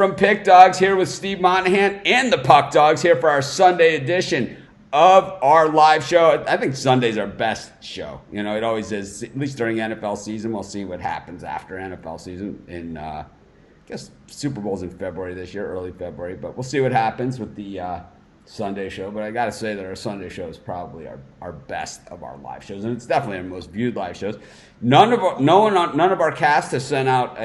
From Pick Dawgz here with Steve Monahan and the Puck Dogs here for our Sunday edition of our live show. I think Sunday's our best show. You know, it always is, at least during NFL season. We'll see what happens after NFL season. In, I guess Super Bowl's in February this year, early February. But we'll see what happens with the Sunday show. But I got to say that our Sunday show is probably our best of our live shows. And it's definitely our most viewed live shows. None of our cast has sent out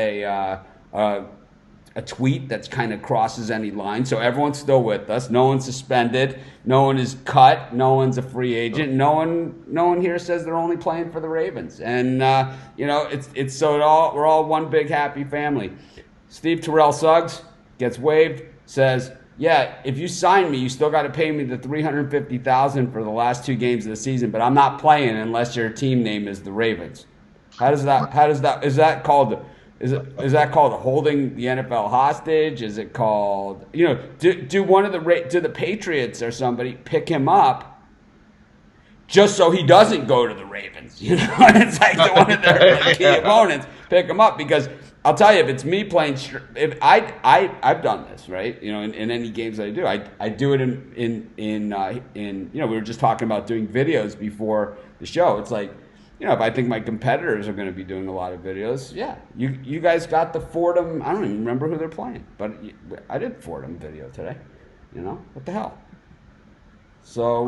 a tweet that's kind of crosses any line. So everyone's still with us. No one's suspended. No one is cut. No one's a free agent. No one here says they're only playing for the Ravens. And you know, we're all one big happy family. Steve Terrell Suggs gets waived, says, yeah, if you sign me, you still got to pay me the $350,000 for the last 2 games of the season, but I'm not playing unless your team name is the Ravens. Is that called holding the NFL hostage? Is it called, you know, do the Patriots or somebody pick him up just so he doesn't go to the Ravens? You know, it's like one of their key opponents pick him up, because I'll tell you, if it's me playing, if I've done this, right? You know, in any games that I do, I do it in you know, we were just talking about doing videos before the show. It's like, you know, if I think my competitors are going to be doing a lot of videos, yeah, you guys got the Fordham. I don't even remember who they're playing, but I did Fordham video today. You know, what the hell? So,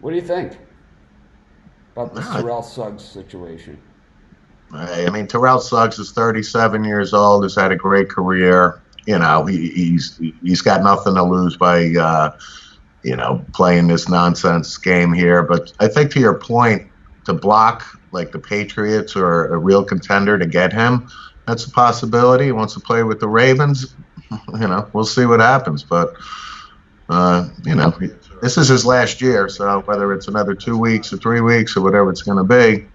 what do you think about the Terrell Suggs situation? I mean, Terrell Suggs is 37 years old. Has had a great career. You know, he's got nothing to lose by you know, playing this nonsense game here. But I think, to your point, to block like the Patriots or a real contender to get him, that's a possibility. He wants to play with the Ravens. You know, we'll see what happens. But, you know, this is his last year. So whether it's another 2 weeks or 3 weeks or whatever it's going to be,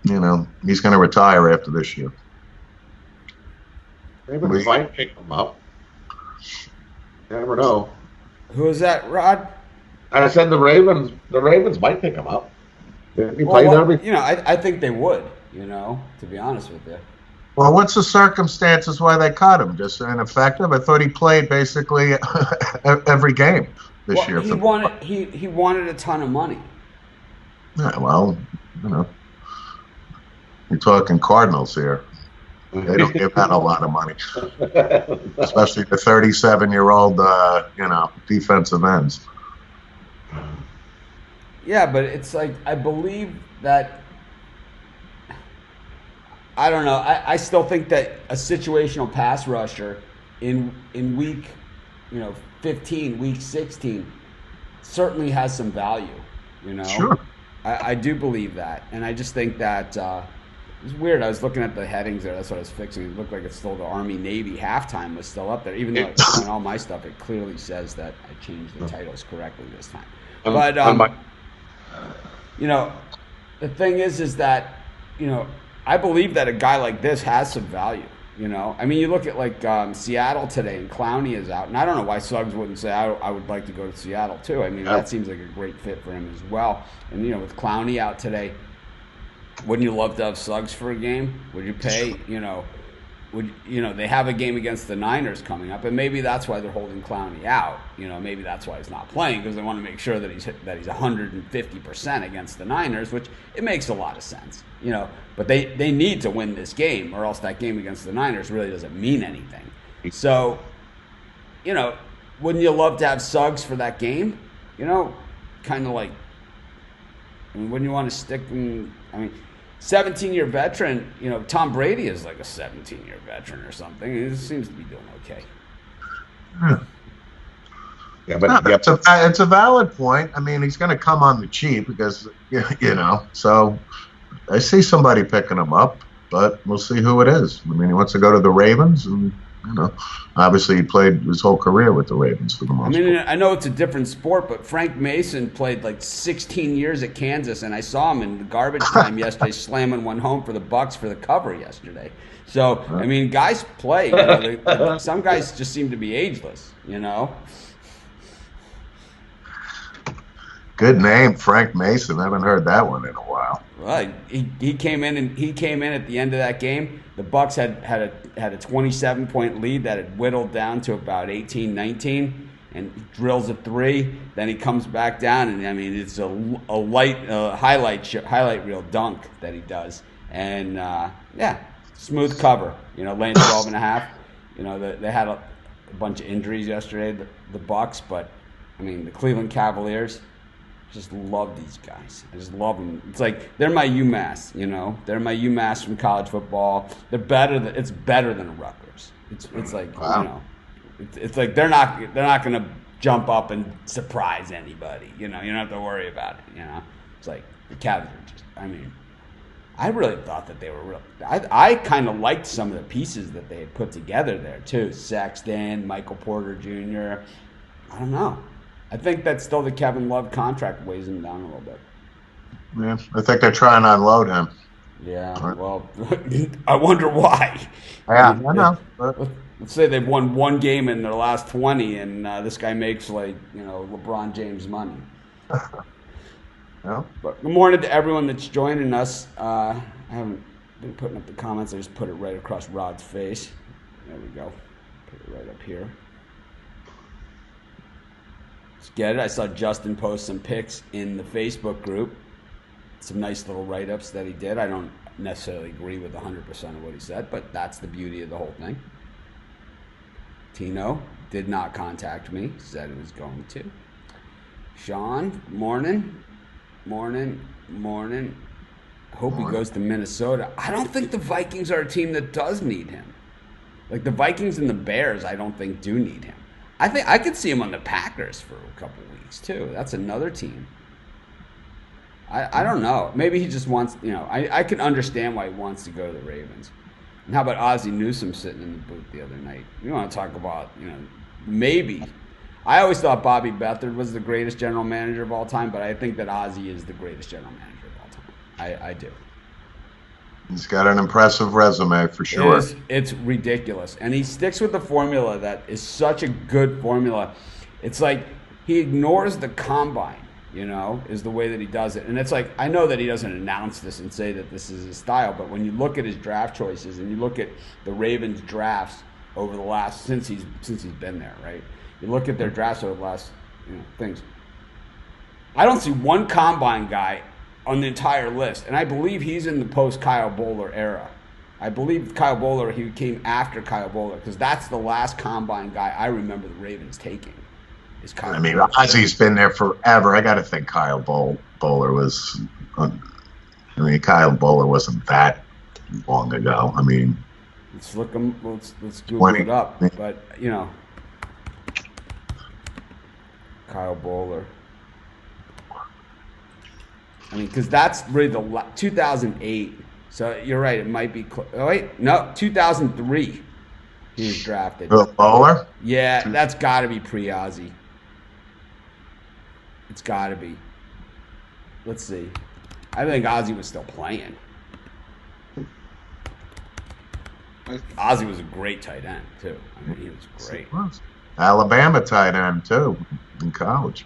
you know, he's going to retire after this year. Ravens might pick him up. You never know. Who is that, Rod? I said the Ravens might pick him up. You know, I think they would, you know, to be honest with you. Well, what's the circumstances why they cut him? Just ineffective? I thought he played basically every game this year. He wanted a ton of money. Yeah, well, you know, you're talking Cardinals here. They don't give out a lot of money, especially the 37-year-old, you know, defensive ends. Yeah, but it's like, I believe that, I don't know, I still think that a situational pass rusher in week, you know, 15, week 16, certainly has some value, you know? Sure. I do believe that, and I just think that, it's weird, I was looking at the headings there, that's what I was fixing. It looked like it's still the Army-Navy halftime was still up there, even though on all my stuff it clearly says that I changed the titles correctly this time. But, you know, the thing is that, you know, I believe that a guy like this has some value, you know. I mean, you look at, like, Seattle today, and Clowney is out. And I don't know why Suggs wouldn't say, I would like to go to Seattle, too. I mean, that seems like a great fit for him as well. And, you know, with Clowney out today, wouldn't you love to have Suggs for a game? Would you pay, you know, they have a game against the Niners coming up, and maybe that's why they're holding Clowney out. You know, maybe that's why he's not playing, because they want to make sure that he's 150% against the Niners, which it makes a lot of sense. You know, but they need to win this game, or else that game against the Niners really doesn't mean anything. So, you know, wouldn't you love to have Suggs for that game? You know, kind of like, I mean, wouldn't you want to stick him? I mean, 17-year veteran, you know, Tom Brady is like a 17-year veteran or something. He seems to be doing okay. Yeah, but it's a valid point. I mean, he's going to come on the cheap because, you know, so I see somebody picking him up, but we'll see who it is. I mean, he wants to go to the Ravens, and, you know, obviously he played his whole career with the Ravens for the most part. I know it's a different sport, but Frank Mason played like 16 years at Kansas, and I saw him in the garbage time yesterday slamming one home for the Bucs for the cover yesterday. So, I mean, guys play. You know, some guys just seem to be ageless, you know? Good name, Frank Mason. I haven't heard that one in a while. Right. He came in at the end of that game. The Bucs had a 27-point lead that had whittled down to about 18-19, and he drills a 3. Then he comes back down, and I mean it's a highlight reel dunk that he does, and smooth cover. Laying 12.5. They had a bunch of injuries yesterday, the Bucs, but I mean the Cleveland Cavaliers. Just love these guys. I just love them. It's like they're my UMass, They're my UMass from college football. They're better. It's better than Rutgers. It's like wow. It's like they're not going to jump up and surprise anybody. You don't have to worry about it. It's like the Cavs are just. I mean, I really thought that they were real. I kind of liked some of the pieces that they had put together there too. Sexton, Michael Porter Jr. I don't know. I think that's still the Kevin Love contract weighs him down a little bit. Yeah, I think they're trying to unload him. Yeah, well, I wonder why. Yeah, I know. Let's say they've won one game in their last 20, and this guy makes LeBron James money. Well, But good morning to everyone that's joining us. I haven't been putting up the comments. I just put it right across Rod's face. There we go. Put it right up here. Let's get it. I saw Justin post some pics in the Facebook group. Some nice little write-ups that he did. I don't necessarily agree with 100% of what he said, but that's the beauty of the whole thing. Tino did not contact me. Said he was going to. Sean, morning. Hope he goes to Minnesota. I don't think the Vikings are a team that does need him. Like the Vikings and the Bears, I don't think do need him. I think I could see him on the Packers for a couple weeks too. That's another team. I don't know. Maybe he just wants, I can understand why he wants to go to the Ravens. And how about Ozzie Newsome sitting in the booth the other night? You want to talk about, maybe. I always thought Bobby Beathard was the greatest general manager of all time, but I think that Ozzie is the greatest general manager of all time. I do. He's got an impressive resume for sure. It's ridiculous. And he sticks with the formula that is such a good formula. It's like he ignores the combine, is the way that he does it. And it's like, I know that he doesn't announce this and say that this is his style, but when you look at his draft choices and you look at the Ravens drafts over the last, since he's been there, right? You look at their drafts over the last, things. I don't see one combine guy on the entire list, and I believe he's in the post-Kyle Bowler era. I believe Kyle Bowler, he came after Kyle Bowler, because that's the last combine guy I remember the Ravens taking. Is Kyle Bowler. Ozzie's been there forever. I got to think Kyle Bowler was. Kyle Bowler wasn't that long ago. Let's look him. Let's Google it up. But Kyle Bowler. Because that's really the 2008. So you're right. It might be. 2003. He was drafted. Bowler? Yeah, that's got to be pre-Ozzie. It's got to be. Let's see. I think Ozzie was still playing. Ozzie was a great tight end too. He was great. Alabama tight end too in college.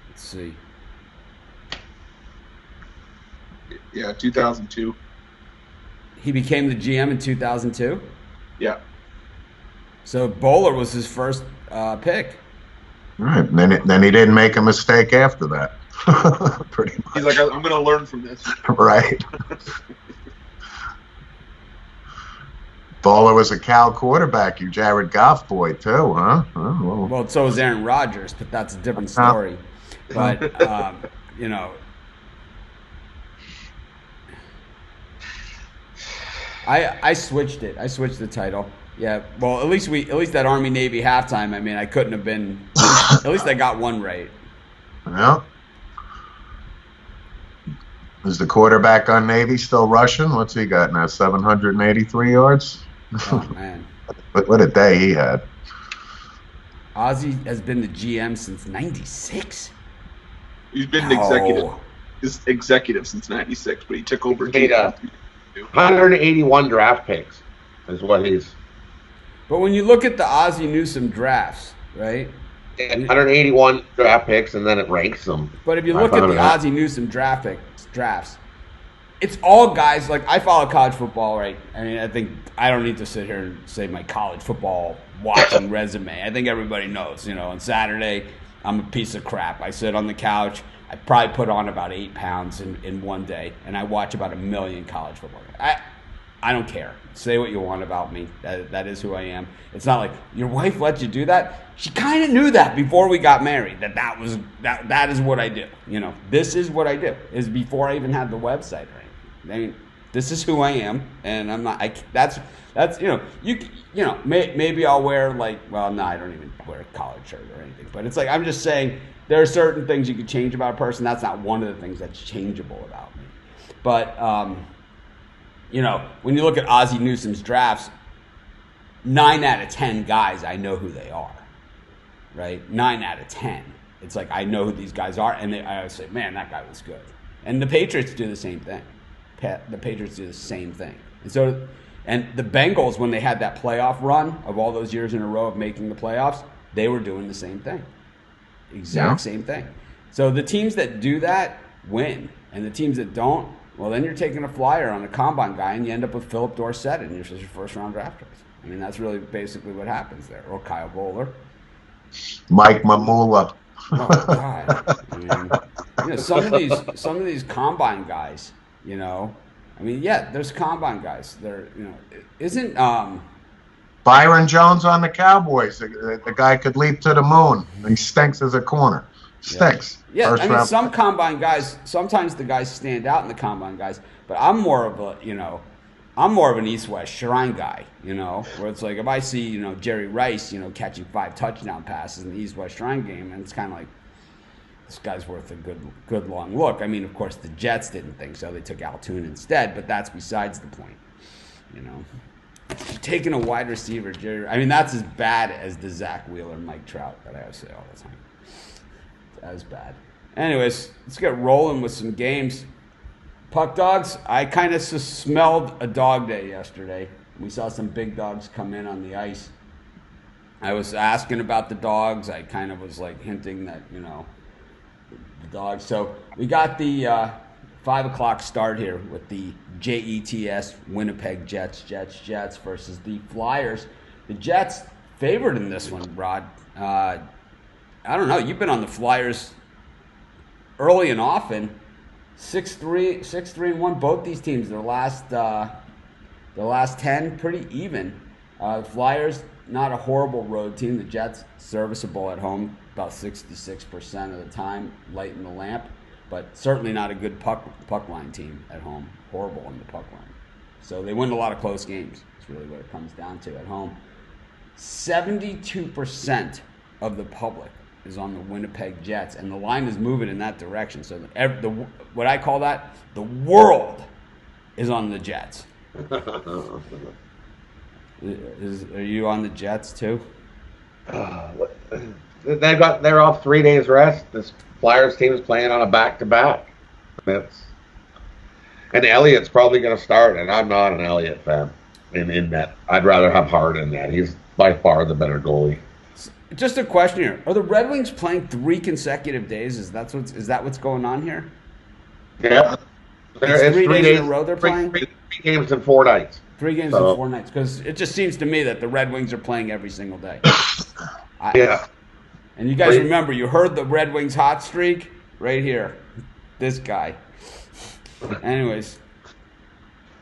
Let's see. Yeah, 2002. He became the GM in 2002? Yeah. So Bowler was his first pick. Right. And then he didn't make a mistake after that. Pretty much. He's like, I'm going to learn from this. Right. Bowler was a Cal quarterback. You Jared Goff boy too, huh? Oh, well, so was Aaron Rodgers, but that's a different story. But I switched it. I switched the title. Yeah. Well, at least that Army Navy halftime. I couldn't have been. At least I got one right. Yeah. Is the quarterback on Navy still rushing? What's he got now? 783 yards. Oh man. What a day he had. Ozzie has been the GM since '96. He's been executive since '96, but he took over. He made 181 draft picks is what he's. But when you look at the Ozzie Newsome drafts, right? 181 draft picks, and then it ranks them. But if you look at the Ozzie Newsome drafts, it's all guys like I follow college football, right? I mean, I don't need to sit here and say my college football watching resume. I think everybody knows, on Saturday, I'm a piece of crap. I sit on the couch. I probably put on about 8 pounds in one day, and I watch about 1 million college football. I don't care. Say what you want about me. That is who I am. It's not like your wife let you do that. She kind of knew that before we got married. That is what I do. This is what I do. Is before I even had the website. Right? I mean, this is who I am, and I'm not. That's maybe I'll wear I don't even wear a collared shirt or anything. But it's like I'm just saying there are certain things you could change about a person. That's not one of the things that's changeable about me. But when you look at Ozzie Newsome's drafts, 9 out of 10 guys, I know who they are, right? 9 out of 10. It's like I know who these guys are, and I always say, man, that guy was good. And the Patriots do the same thing. The Patriots do the same thing. And the Bengals, when they had that playoff run of all those years in a row of making the playoffs, they were doing the same thing. Same thing. So the teams that do that win, and the teams that don't, well, then you're taking a flyer on a combine guy, and you end up with Philip Dorsett in your first-round draft choice. I mean, that's really basically what happens there. Or Kyle Bowler. Mike Mamula. Oh, God. I mean, some of these combine guys, I mean, yeah, there's combine guys. Isn't Byron Jones on the Cowboys? The guy could leap to the moon. He stinks as a corner. Stinks. Yeah, I mean, some combine guys. Sometimes the guys stand out in the combine guys, but I'm more of an East-West Shrine guy. Where it's like if I see Jerry Rice, catching 5 touchdown passes in the East-West Shrine game, and it's kind of like this guy's worth a good long look. I mean, of course, the Jets didn't think so; they took Altoon instead. But that's besides the point. Taking a wide receiver, Jerry. I mean, that's as bad as the Zach Wheeler, Mike Trout that I say all the time. As bad. Anyways, let's get rolling with some games. Puck Dawgz, I kind of smelled a dog day yesterday. We saw some big dogs come in on the ice. I was asking about the dogs. I kind of was hinting that, the dogs. So we got the 5 o'clock start here with the Jets Winnipeg Jets versus the Flyers. The Jets favored in this one, Rod. I don't know. You've been on the Flyers early and often. 6-3-1. Both these teams, their last 10, pretty even. Flyers, not a horrible road team. The Jets, serviceable at home, about 66% of the time, lighting the lamp. But certainly not a good puck line team at home. Horrible on the puck line. So they win a lot of close games. That's really what it comes down to at home. 72% of the public is on the Winnipeg Jets, and the line is moving in that direction. So what I call that, the world is on the Jets. Are you on the Jets too? They're off 3 days rest. This Flyers team is playing on a back-to-back. And Elliott's probably going to start, and I'm not an Elliott fan in that. I'd rather have Hart in that. He's by far the better goalie. Just a question here: are the Red Wings playing 3 consecutive days? Is that what's going on here? Yeah, it's 3 days in a row they're playing. 3 games in 4 nights. 3 games in 4 nights, because it just seems to me that the Red Wings are playing every single day. Yeah. And you guys remember, you heard the Red Wings hot streak right here. This guy. Anyways.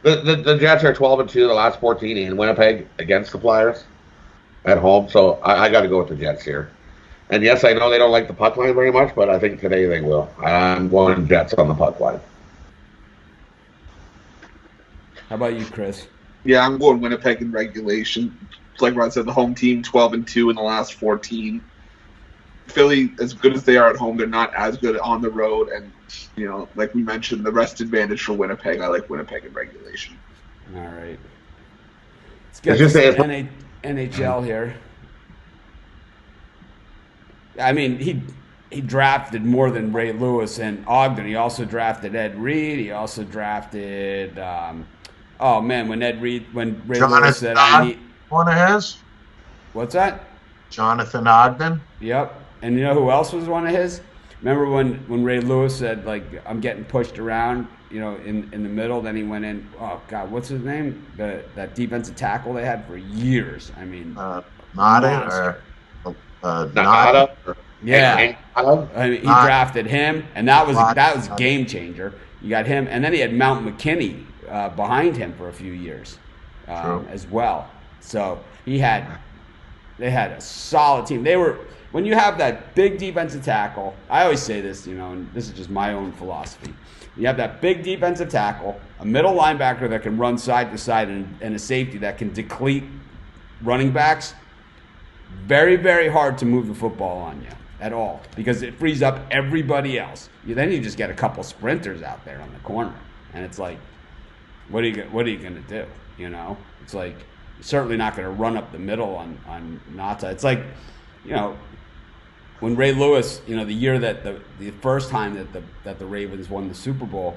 The Jets are 12-2 the last 14 in Winnipeg against the Flyers at home, so I got to go with the Jets here. And yes, I know they don't like the puck line very much, but I think today they will. I'm going Jets on the puck line. How about you, Chris? Yeah, I'm going Winnipeg in regulation. Like Rod said, the home team 12-2 in the last 14. Philly, as good as they are at home, they're not as good on the road. And, like we mentioned, the rest advantage for Winnipeg. I like Winnipeg in regulation. All right. Let's get to NHL here. I mean, he drafted more than Ray Lewis and Ogden. He also drafted Ed Reed. He also drafted, when Ray Lewis said, I need... One of his? What's that? Jonathan Ogden? Yep. And you know who else was one of his? Remember when Ray Lewis said, like, I'm getting pushed around, in the middle? Then he went in, oh, God, what's his name? That defensive tackle they had for years. I mean, Nada or Nada. yeah. I mean, he drafted him, and that was a game changer. You got him, and then he had Mount McKinney behind him for a few years as well. So they had a solid team. When you have that big defensive tackle, I always say this, and this is just my own philosophy. You have that big defensive tackle, a middle linebacker that can run side to side, and a safety that can deplete running backs. Very, very hard to move the football on you at all because it frees up everybody else. Then you just get a couple sprinters out there on the corner, and it's like, what are you going to do? It's like you're certainly not going to run up the middle on Nata. It's like, when Ray Lewis, the year that the first time that the Ravens won the Super Bowl,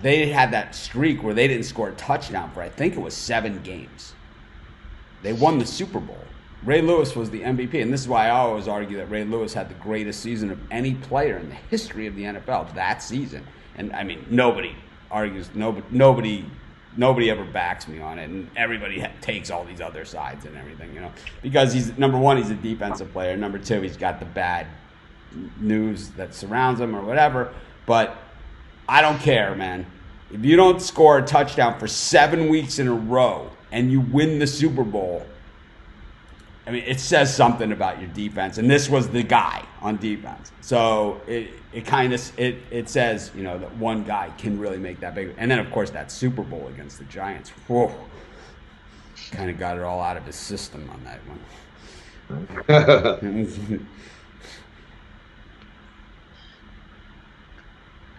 they had that streak where they didn't score a touchdown for, I think it was 7 games. They won the Super Bowl. Ray Lewis was the MVP, and this is why I always argue that Ray Lewis had the greatest season of any player in the history of the NFL that season. And I mean, nobody argues, nobody ever backs me on it, and everybody takes all these other sides and everything, because he's number one, he's a defensive player. Number two, he's got the bad news that surrounds him or whatever. But I don't care, man. If you don't score a touchdown for 7 weeks in a row and you win the Super Bowl, I mean, it says something about your defense. And this was the guy on defense. So it kind of says, that one guy can really make that big. And then, of course, that Super Bowl against the Giants. Whoa. Kind of got it all out of his system on that one.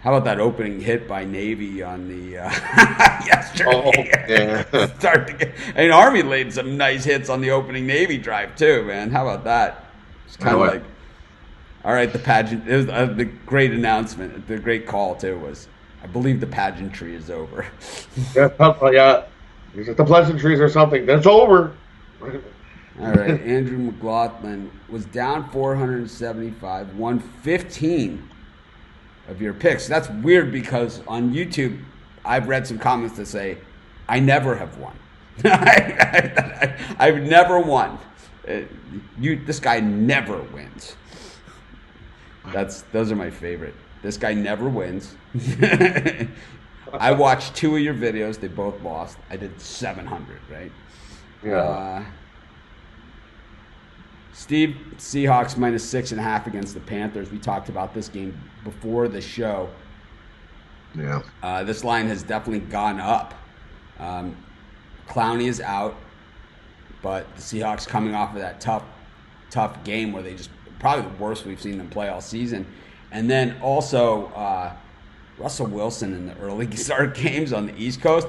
How about that opening hit by Navy on the yesterday? Oh, yeah. Army laid some nice hits on the opening Navy drive too, man. How about that? It's kind of like, all right, the pageant. It was the great announcement. The great call too was, I believe the pageantry is over. Yeah. The pleasantries or something. That's over. All right, Andrew McLaughlin was down 475, won 15 of your picks. That's weird because on YouTube, I've read some comments that say, I never have won. I've never won. This guy never wins. Those are my favorite. This guy never wins. I watched 2 of your videos. They both lost. I did 700, right? Yeah. Steve, Seahawks -6.5 against the Panthers. We talked about this game before the show. Yeah. This line has definitely gone up. Clowney is out, but the Seahawks coming off of that tough game where they just probably the worst we've seen them play all season. And then also Russell Wilson in the early start games on the East Coast.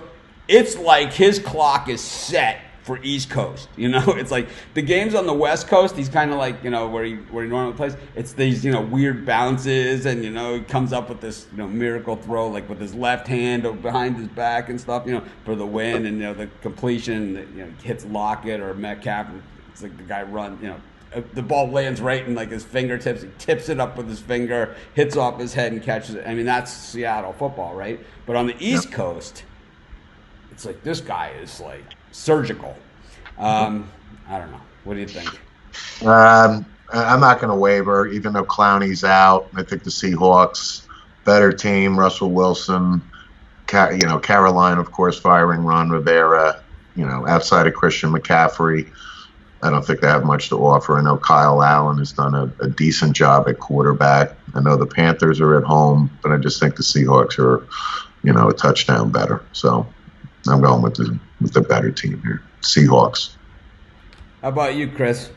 It's like his clock is set for East Coast, it's like the games on the West Coast. He's kind of like where he normally plays. It's these weird bounces, and he comes up with this miracle throw like with his left hand behind his back and stuff, for the win, and the completion hits Lockett or Metcalf. And it's like the guy runs, the ball lands right in like his fingertips. He tips it up with his finger, hits off his head and catches it. I mean, that's Seattle football, right? But on the East Coast, it's like this guy is like surgical. I don't know. What do you think? I'm not going to waver, even though Clowney's out. I think the Seahawks, better team. Russell Wilson, Carolina, of course, firing Ron Rivera. Outside of Christian McCaffrey, I don't think they have much to offer. I know Kyle Allen has done a decent job at quarterback. I know the Panthers are at home, but I just think the Seahawks are, a touchdown better. So I'm going with the better team here, Seahawks. How about you, Chris?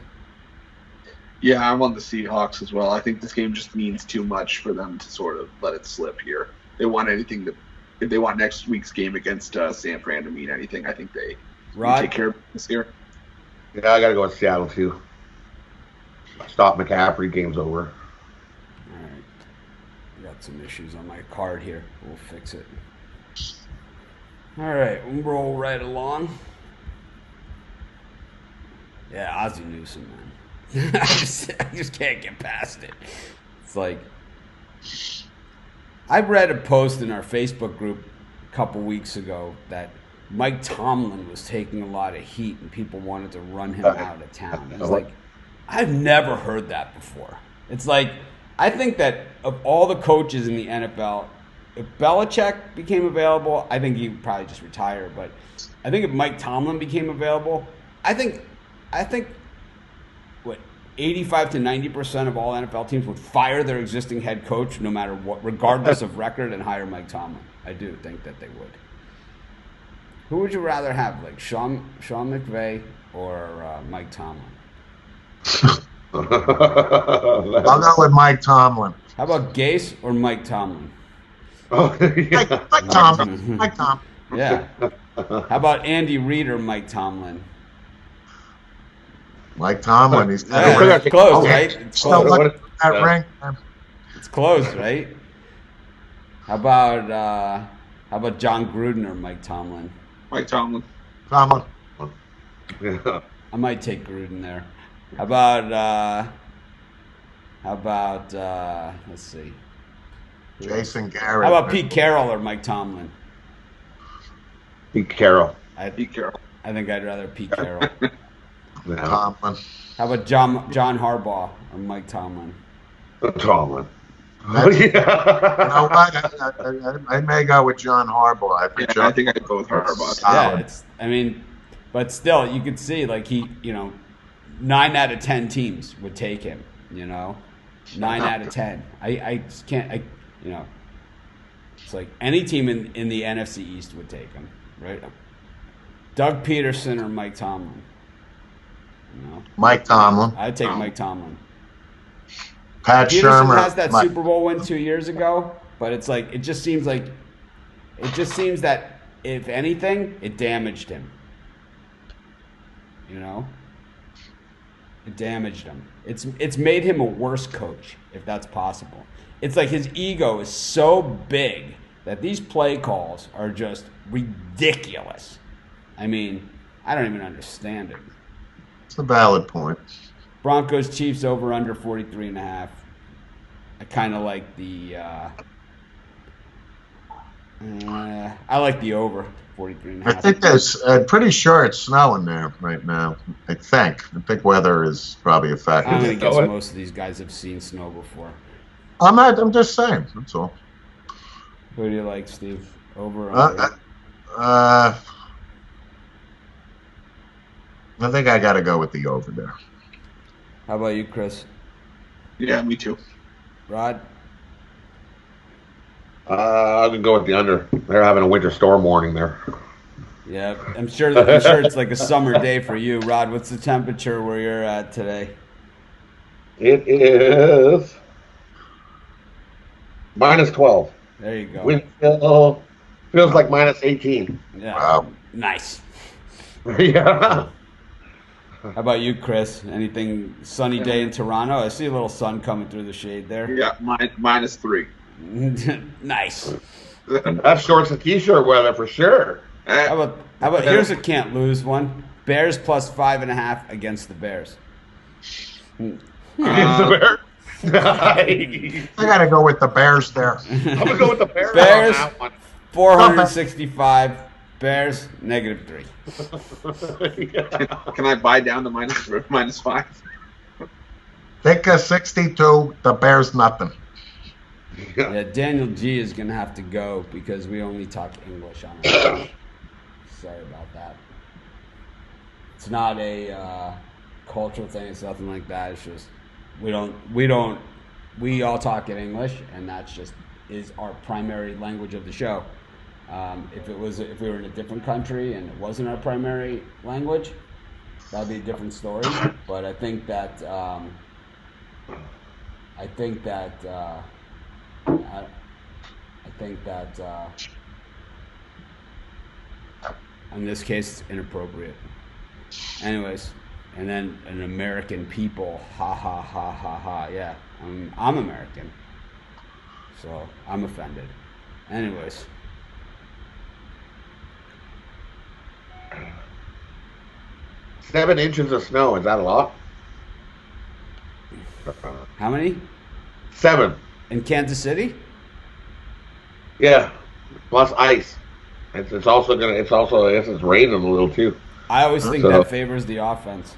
Yeah, I'm on the Seahawks as well. I think this game just means too much for them to sort of let it slip here. If they want next week's game against San Fran to mean anything, I think they take care of this here. Yeah, I got to go with Seattle too. Stop McCaffrey, game's over. All right. I got some issues on my card here. We'll fix it. All right, we'll roll right along. Yeah, Ozzie Newsome, man. I just can't get past it. It's like, I read a post in our Facebook group a couple weeks ago that Mike Tomlin was taking a lot of heat and people wanted to run him out of town. It's like, I've never heard that before. It's like, I think that of all the coaches in the NFL, if Belichick became available, I think he'd probably just retire. But I think if Mike Tomlin became available, I think what 85 to 90% of all NFL teams would fire their existing head coach no matter what, regardless of record, and hire Mike Tomlin. I do think that they would. Who would you rather have, like Sean McVay or Mike Tomlin? I'll go with Mike Tomlin. How about Gase or Mike Tomlin? Oh, yeah. Mike Tomlin. Mike Tomlin. Yeah. How about Andy Reid or Mike Tomlin? Mike Tomlin. He's Yeah, it's close, right? It's Still close. looking at that ring. It's close, right? How about John Gruden or Mike Tomlin? Mike Tomlin. Tomlin. Yeah. I might take Gruden there. How about let's see. Jason Garrett. How about Pete Carroll or Mike Tomlin? Pete Carroll. Pete Carroll. I think I'd rather Pete Carroll. Yeah. Tomlin. How about John Harbaugh or Mike Tomlin? Tomlin. Oh, yeah. You know what? I may go with John Harbaugh. I think I'd go with Harbaugh. Yeah, but still, you could see like 9 out of 10 teams would take him. 9 out of 10. I just can't. It's like any team in the NFC East would take him, right? Doug Peterson or Mike Tomlin. Mike Tomlin. I'd take Mike Tomlin. Pat Peterson Shermer. has that Super Bowl win 2 years ago, but it's like it just seems that if anything, it damaged him. It damaged him. It's made him a worse coach, if that's possible. It's like his ego is so big that these play calls are just ridiculous. I mean, I don't even understand it. It's a valid point. Broncos Chiefs over under 43.5. I kind of like the I like the over 43.5. I think I'm pretty sure it's snowing there right now. I think weather is probably a factor. I'm gonna guess most of these guys have seen snow before. I'm just saying. That's all. Who do you like, Steve? Over or under? I think I got to go with the over there. How about you, Chris? Yeah, me too. Rod? I'm gonna go with the under. They're having a winter storm warning there. Yeah, I'm sure it's like a summer day for you, Rod. What's the temperature where you're at today? It is -12. There you go. Wind chill feels like -18. Yeah. Wow. Nice. Yeah. How about you, Chris? Anything sunny day in Toronto? I see a little sun coming through the shade there. Yeah, -3. Nice. That's shorts and t-shirt weather for sure. How about here's a can't lose one. Bears plus 5.5 against the Bears. Against the Bears. I got to go with the Bears there. I'm gonna go with the Bears. Bears on that one. 465. Bears -3. Can I buy down to -5? Think of 62. The Bears nothing. Yeah, Daniel G is gonna have to go because we only talk English on it. Sorry about that. It's not a cultural thing. It's nothing like that. It's just we all talk in English, and that's just is our primary language of the show. If we were in a different country and it wasn't our primary language, that'd be a different story. But I think that in this case it's inappropriate. Anyways, and then an American people, ha ha ha ha ha. Yeah, I'm American, so I'm offended. Anyways. 7 inches of snow, is that a lot? How many? 7. In Kansas City? Yeah, plus ice. It's also I guess it's raining a little too. I always think So- that favors the offense.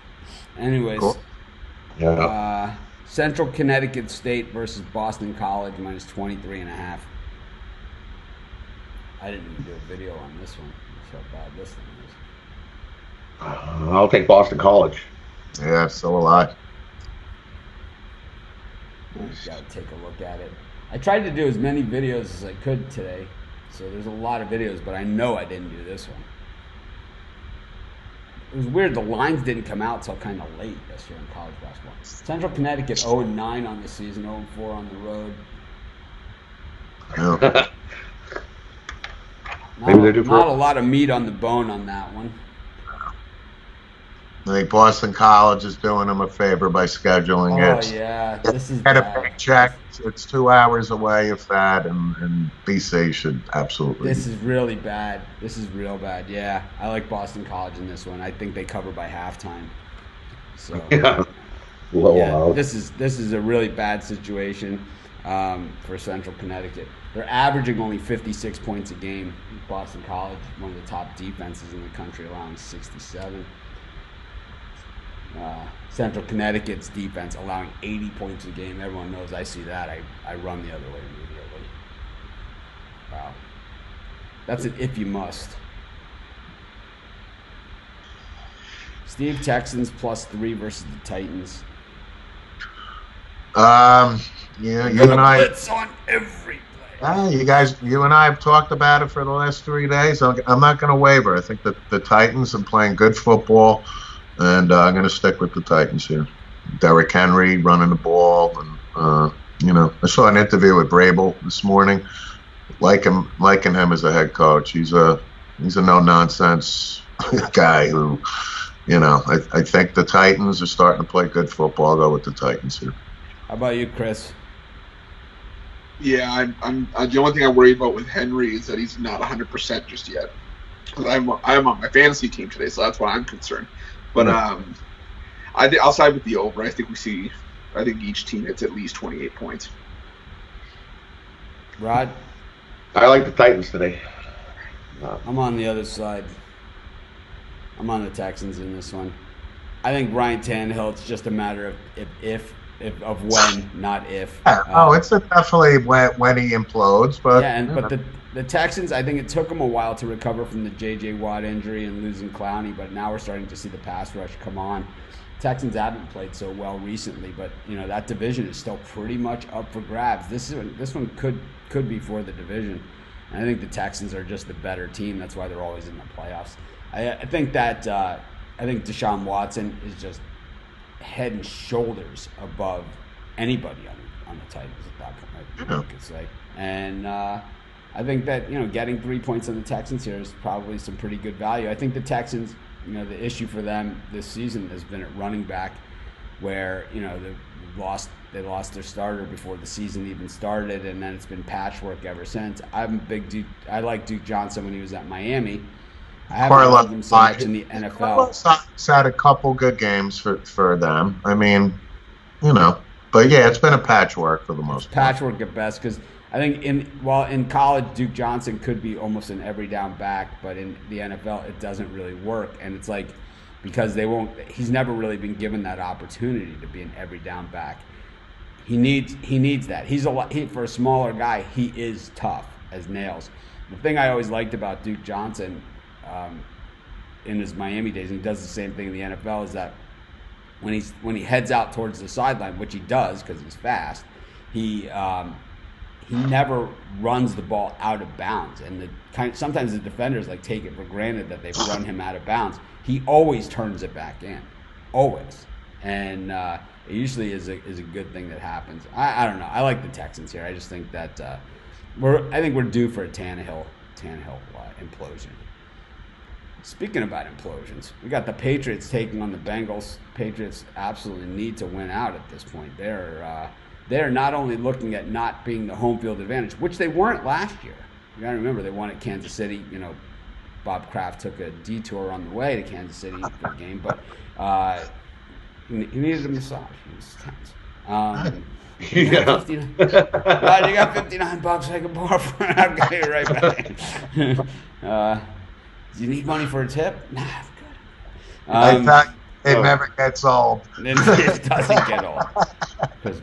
Anyways, Cool. Yeah. Central Connecticut State versus Boston College minus 23.5. I didn't even do a video on this one. That's how bad this thing is. I'll take Boston College. Yeah, so will I. Gotta take a look at it. I tried to do as many videos as I could today, so there's a lot of videos, but I know I didn't do this one. It was weird, the lines didn't come out till kind of late this year in college basketball. Central Connecticut 0-9 on the season, 0-4 on the road. Yeah. Maybe they're due for- Not a lot of meat on the bone on that one. I think Boston College is doing them a favor by scheduling Oh, it. yeah, this is Get a bad. paycheck. It's 2 hours away, if that, and BC should absolutely. This is really bad. This is real bad. Yeah, I like Boston College in this one. I think they cover by halftime. So Yeah. Blow yeah, out. this is a really bad situation for Central Connecticut. They're averaging only 56 points a game. Boston College, one of the top defenses in the country, allowing 67. Central Connecticut's defense allowing 80 points a game. Everyone knows I see that. I run the other way immediately. Wow. That's an if you must. Steve, Texans +3 versus the Titans. Yeah, you and I. Blitz on every play. You and I have talked about it for the last 3 days. I'm not going to waver. I think that the Titans are playing good football, and I'm going to stick with the Titans here. Derrick Henry running the ball, and I saw an interview with Vrabel this morning. Liking him as a head coach. He's a no nonsense guy who, I think the Titans are starting to play good football. I'll go with the Titans here. How about you, Chris? Yeah, I'm the only thing I'm worried about with Henry is that he's not 100% just yet. 'Cause I'm on my fantasy team today, so that's why I'm concerned. But I'll side with the over. I think each team hits at least 28 points. Rod? I like the Titans today. I'm on the other side. I'm on the Texans in this one. I think Ryan Tannehill, it's just a matter of of when, not if. It's definitely when he implodes, but but the Texans, I think it took them a while to recover from the J.J. Watt injury and losing Clowney, but now we're starting to see the pass rush come on. Texans haven't played so well recently, but that division is still pretty much up for grabs. This one could be for the division. And I think the Texans are just the better team. That's why they're always in the playoffs. I think Deshaun Watson is just head and shoulders above anybody on the Titans at that point. I could say, and I think that getting 3 points on the Texans here is probably some pretty good value. I think the Texans, the issue for them this season has been at running back, where they lost their starter before the season even started, and then it's been patchwork ever since. I'm a big Duke. I like Duke Johnson when he was at Miami. I haven't liked him so much in the NFL. Carlos had a couple good games for them. I mean, but yeah, it's been a patchwork for the most part. Patchwork at best, because I think in college, Duke Johnson could be almost an every down back, but in the NFL, it doesn't really work. And it's like, because he's never really been given that opportunity to be an every down back. He needs that. For a smaller guy, he is tough as nails. The thing I always liked about Duke Johnson in his Miami days, and he does the same thing in the NFL, is that when he heads out towards the sideline, which he does because he's fast, he never runs the ball out of bounds. And sometimes the defenders take it for granted that they've run him out of bounds. He always turns it back in, always, and it usually is a good thing that happens. I don't know. I like the Texans here. I just think that we're due for a Tannehill implosion. Speaking about implosions, we got the Patriots taking on the Bengals. Patriots absolutely need to win out at this point. They're not only looking at not being the home field advantage, which they weren't last year. You got to remember, they won at Kansas City. Bob Kraft took a detour on the way to Kansas City for the game, but he needed a massage. He was tense. You got 59. Glad you got $59 I can borrow for it. I'll get you right back. Do you need money for a tip? Nah, I'm good. I thought it never gets old. It doesn't get old. Because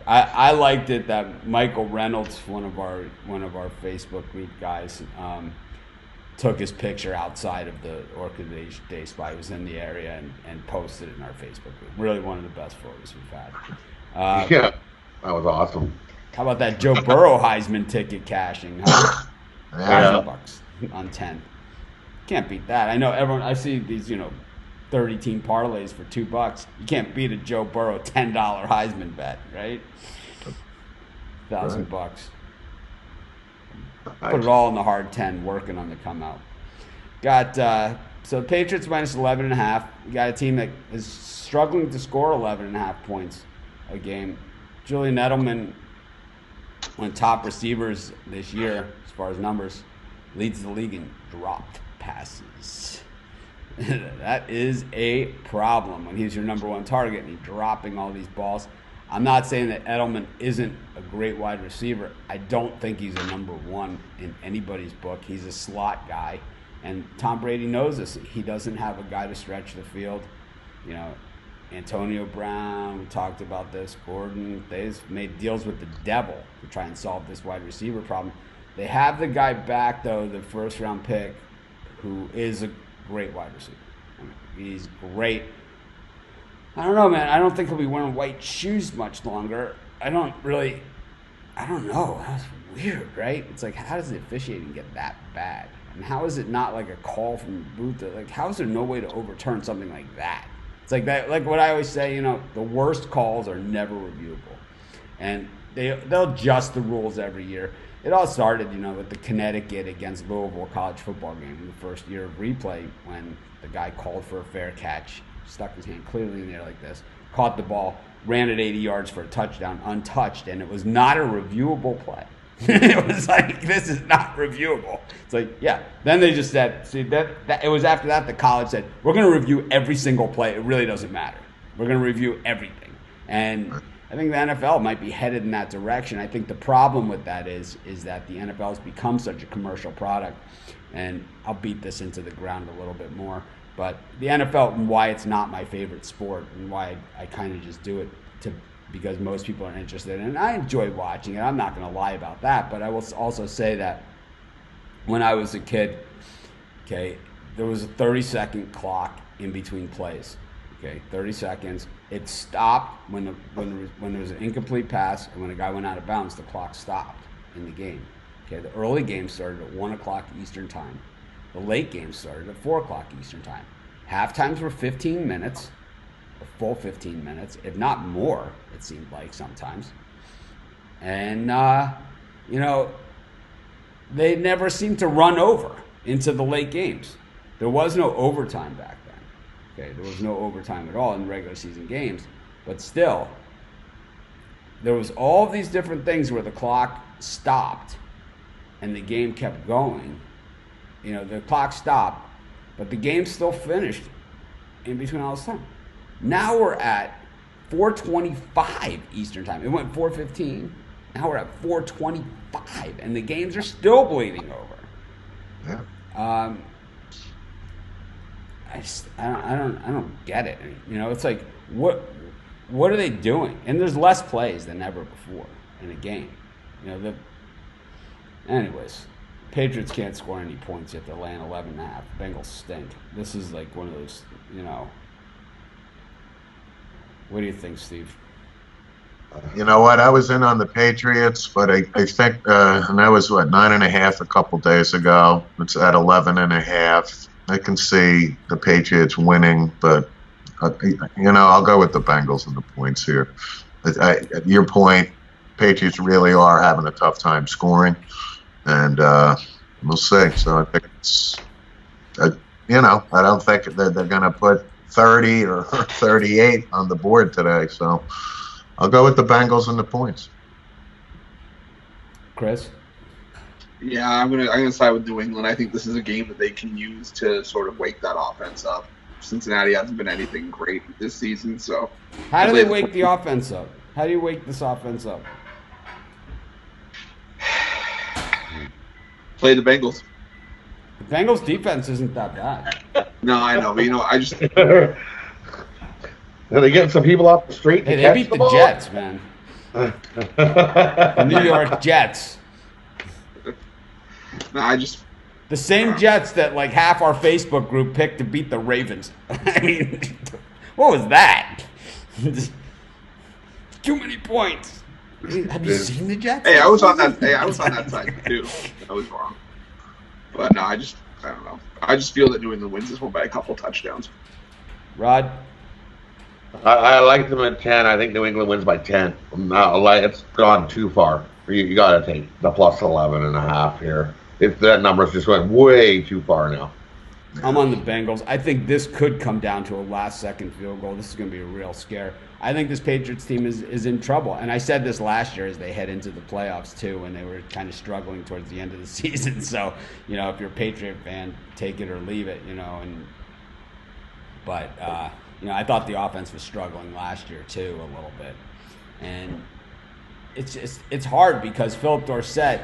I liked it that Michael Reynolds, one of our Facebook group guys, took his picture outside of the Orchid Day spot. He was in the area and posted it in our Facebook group. Really one of the best photos we've had. Yeah, that was awesome. How about that Joe Burrow Heisman ticket cashing? Huh? Yeah. $1,000 on 10. Can't beat that. I know everyone. I see these 30-team parlays for $2. You can't beat a Joe Burrow $10 Heisman bet, right? $1,000. Put it all in the hard 10, working on the come out. Got so the Patriots minus 11.5. You got a team that is struggling to score 11.5 points a game. Julian Edelman, one of the top receivers this year as far as numbers, leads the league in dropped passes. That is a problem when he's your number one target and he's dropping all these balls. I'm not saying that Edelman isn't a great wide receiver. I don't think he's a number one in anybody's book. He's a slot guy, and Tom Brady knows this. He doesn't have a guy to stretch the field. Antonio Brown, we talked about this, Gordon, they've made deals with the devil to try and solve this wide receiver problem. They have the guy back, though, the first-round pick, who is a great wide receiver. He's great. I don't know, man. I don't think he'll be wearing white shoes much longer. I don't know. That's weird, right? It's like, how does the officiating get that bad? And how is it not like a call from the booth? Like, how is there no way to overturn something like that? It's like that. Like what I always say, the worst calls are never reviewable, and they'll adjust the rules every year. It all started, with the Connecticut against Louisville college football game in the first year of replay when the guy called for a fair catch, stuck his hand clearly in the air like this, caught the ball, ran it 80 yards for a touchdown, untouched, and it was not a reviewable play. It was like, this is not reviewable. It's like, yeah. Then they just said, see, that it was after that the college said, we're going to review every single play. It really doesn't matter. We're going to review everything. And I think the NFL might be headed in that direction. I think the problem with that is that the NFL has become such a commercial product, and I'll beat this into the ground a little bit more, but the NFL, and why it's not my favorite sport and why I kind of just do it because most people are interested in it. And I enjoy watching it. I'm not going to lie about that, but I will also say that when I was a kid, there was a 30-second clock in between plays. 30 seconds. It stopped when there was an incomplete pass, and when a guy went out of bounds, the clock stopped in the game. The early game started at 1 o'clock Eastern time. The late game started at 4 o'clock Eastern time. Half times were 15 minutes, a full 15 minutes, if not more, it seemed like sometimes. And, they never seemed to run over into the late games. There was no overtime back then. There was no overtime at all in regular season games. But still, there was all these different things where the clock stopped and the game kept going. The clock stopped, but the game still finished in between all this time. Now we're at 4:25 Eastern time. It went 4:15. Now we're at 4:25, and the games are still bleeding over. Yeah. I don't get it. It's like, what are they doing? And there's less plays than ever before in a game. Anyways, Patriots can't score any points yet. They're laying 11.5. Bengals stink. This is like one of those, What do you think, Steve? You know what? I was in on the Patriots, but I think, and that was 9.5 a couple days ago. It's at 11.5. I can see the Patriots winning, but I'll go with the Bengals and the points here. At your point, Patriots really are having a tough time scoring, and we'll see. So I think it's, I don't think they're going to put 30 or 38 on the board today. So I'll go with the Bengals and the points. Chris? Yeah, I'm gonna side with New England. I think this is a game that they can use to sort of wake that offense up. Cincinnati hasn't been anything great this season, so how do they wake the offense up? How do you wake this offense up? Play the Bengals. The Bengals defense isn't that bad. No, I know, but I just Are they getting some people off the street? Hey, to they catch beat the ball? Jets, man. The New York Jets. no, I just The same Jets that like half our Facebook group picked to beat the Ravens. I mean, what was that? Too many points. Have you seen the Jets? I was on that side too. I was wrong. But no, I don't know. I just feel that New England wins this one by a couple touchdowns. Rod? I like them at 10. I think New England wins by 10. It's gone too far. You got to take the plus 11.5 here. That number's just went way too far now. I'm on the Bengals. I think this could come down to a last-second field goal. This is going to be a real scare. I think this Patriots team is in trouble. And I said this last year as they head into the playoffs, too, when they were kind of struggling towards the end of the season. So, if you're a Patriot fan, take it or leave it, But I thought the offense was struggling last year, too, a little bit. And it's hard because Philip Dorsett,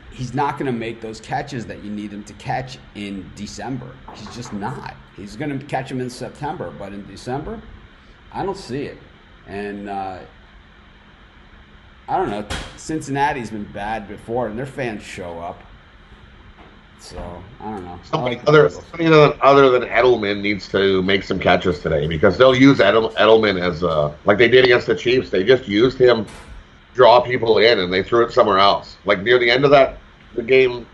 he's not going to make those catches that you need him to catch in December. He's just not. He's going to catch them in September, but in December, I don't see it. And I don't know. Cincinnati's been bad before, and their fans show up. So I don't know. Somebody other than Edelman needs to make some catches today because they'll use Edelman as like they did against the Chiefs. They just used him, draw people in, and they threw it somewhere else. Like near the end of the game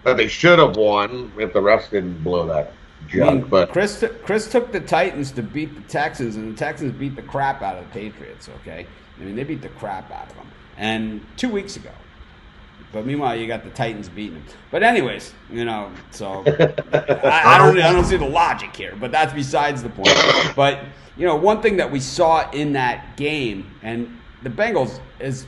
that they should have won if the refs didn't blow that jug. But Chris took the Titans to beat the Texans, and the Texans beat the crap out of the Patriots. Okay, they beat the crap out of them, and 2 weeks ago. But meanwhile, you got the Titans beating them. But anyways, so I don't see the logic here. But that's besides the point. But one thing that we saw in that game, and the Bengals, as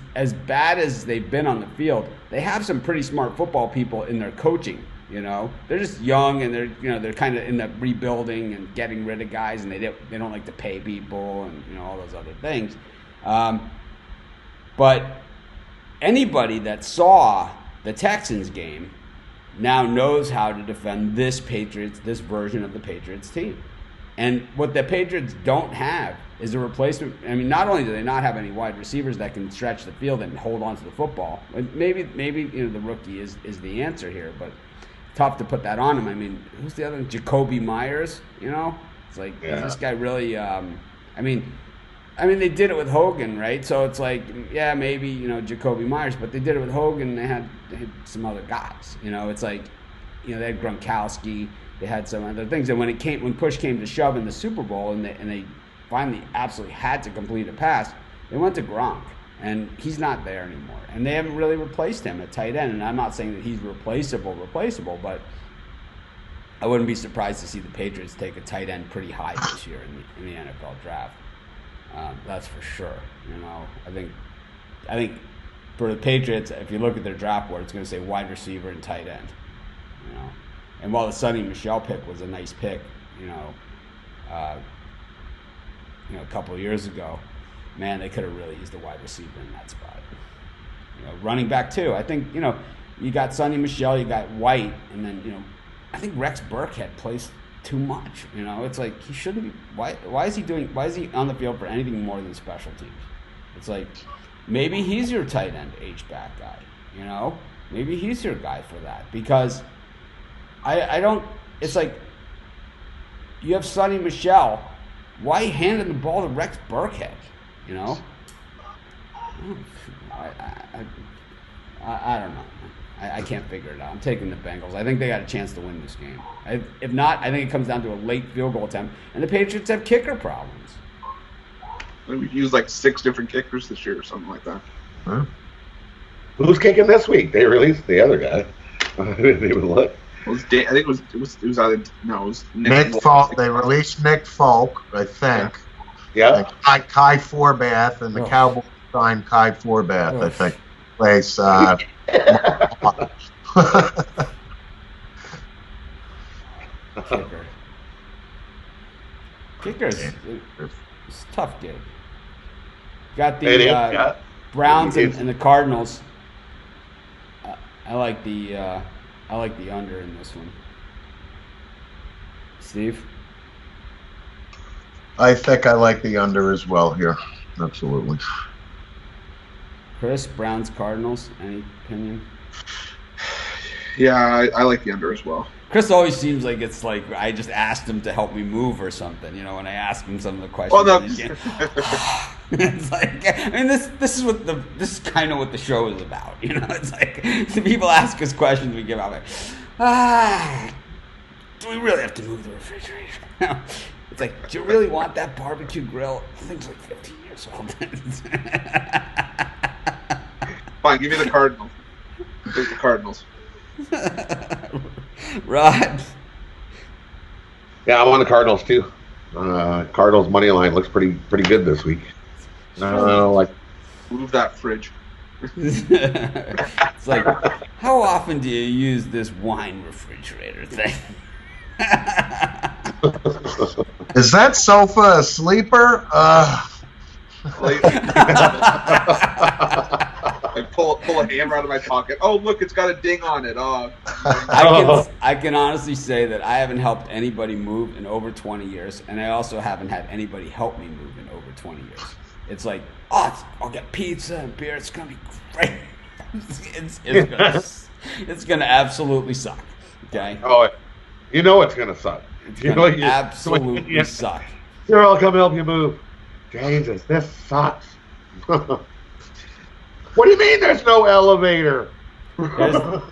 bad as they've been on the field, they have some pretty smart football people in their coaching. They're just young and they're kind of in the rebuilding and getting rid of guys, and they don't like to pay people and all those other things. But anybody that saw the Texans game now knows how to defend this version of the Patriots team. And what the Patriots don't have is a replacement. Not only do they not have any wide receivers that can stretch the field and hold on to the football, maybe the rookie is the answer here, but tough to put that on him. Who's the other one? Jacoby Myers, It's like, Is this guy really, they did it with Hogan, right? So it's like, yeah, maybe, Jacoby Myers, but they did it with Hogan and they had some other guys. It's like, they had Gronkowski, they had some other things. And when push came to shove in the Super Bowl and they finally absolutely had to complete a pass, they went to Gronk. And he's not there anymore. And they haven't really replaced him at tight end. And I'm not saying that he's replaceable, but I wouldn't be surprised to see the Patriots take a tight end pretty high this year in the NFL draft. That's for sure. I think for the Patriots, if you look at their draft board, it's going to say wide receiver and tight end. And while the Sonny Michel pick was a nice pick, a couple of years ago, man, they could have really used a wide receiver in that spot. Running back too. I think you got Sonny Michel, you got White, and then I think Rex Burkhead plays too much. It's like he shouldn't be. Why is he on the field for anything more than special teams? It's like maybe he's your tight end H-back guy. Maybe he's your guy for that because I don't. It's like you have Sonny Michel. Why handing the ball to Rex Burkhead? I don't know. I can't figure it out. I'm taking the Bengals. I think they got a chance to win this game. If not, I think it comes down to a late field goal attempt. And the Patriots have kicker problems. We've used like 6 different kickers this year or something like that. Huh? Who's kicking this week? They released the other guy. I didn't even look. I think it was either it was Nick Falk. They released Nick Falk, I think. Yeah. And Kai Forbath, and the Cowboys signed Kai Forbath, I think. Place. Kicker. It's a tough gig. Got It is, the Browns and the Cardinals. I like the under in this one. Steve? I think I like the under as well here. Absolutely. Chris, Browns, Cardinals, any opinion? Yeah, I like the under as well. Chris always seems like it's like I just asked him to help me move or something. You know, when I ask him some of the questions. Oh no! It's like, I mean, this is kind of what the show is about. You know, it's like the people ask us questions, we give out like, do we really have to move the refrigerator? It's like, do you really want that barbecue grill? The thing's like 15 years old. Fine, give me the Cardinals. Take the Cardinals. Rod. Yeah, I'm on the Cardinals too. Cardinals money line looks pretty good this week. Like move that fridge. It's like, how often do you use this wine refrigerator thing? Is that sofa a sleeper? I pull a hammer out of my pocket. Oh, look, it's got a ding on it. I can honestly say that I haven't helped anybody move in over 20 years, and I also haven't had anybody help me move in over 20 years. It's like, I'll get pizza and beer. It's gonna be great. It's gonna absolutely suck. Okay. Oh, you know it's gonna suck. It's gonna absolutely suck. Sure, I'll come help you move. Jesus, this sucks. What do you mean there's no elevator? I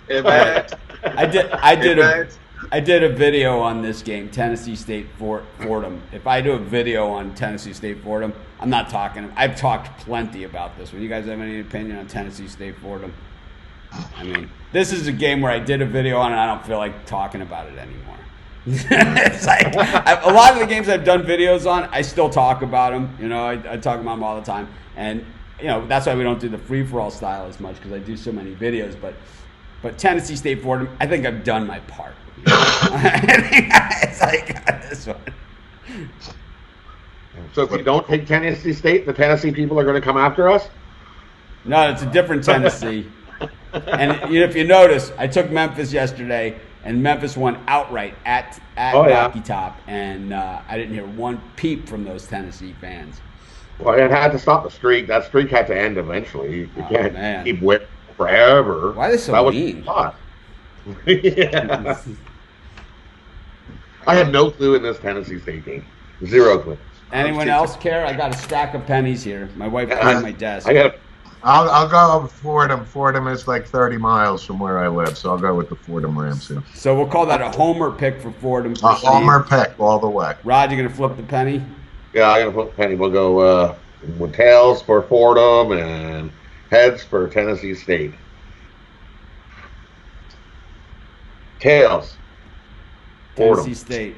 did a video on this game, Tennessee State Fordham. If I do a video on Tennessee State Fordham, I'm not talking. I've talked plenty about this one. You guys have any opinion on Tennessee State Fordham? I mean, this is a game where I did a video on it. I don't feel like talking about it anymore. It's like a lot of the games I've done videos on, I still talk about them. You know, I talk about them all the time, and you know that's why we don't do the free for all style as much because I do so many videos. But Tennessee State Fordham, I think I've done my part. You know? It's like this one. So if we don't take Tennessee State, the Tennessee people are going to come after us? No, it's a different Tennessee. And you know, if you notice, I took Memphis yesterday, and Memphis won outright at Rocky Top, and I didn't hear one peep from those Tennessee fans. Well, it had to stop the streak. That streak had to end eventually. You can't keep winning forever. Why are they so mean? Yeah. I had no clue in this Tennessee State game. Zero clue. Anyone else care? I got a stack of pennies here. My wife put on my desk. I'll go with Fordham. Fordham is like 30 miles from where I live, so I'll go with the Fordham Rams here. So we'll call that a homer pick for Fordham. A homer pick all the way. Rod, you going to flip the penny? Yeah, I'm going to flip the penny. We'll go with tails for Fordham and heads for Tennessee State. Tails. Tennessee State.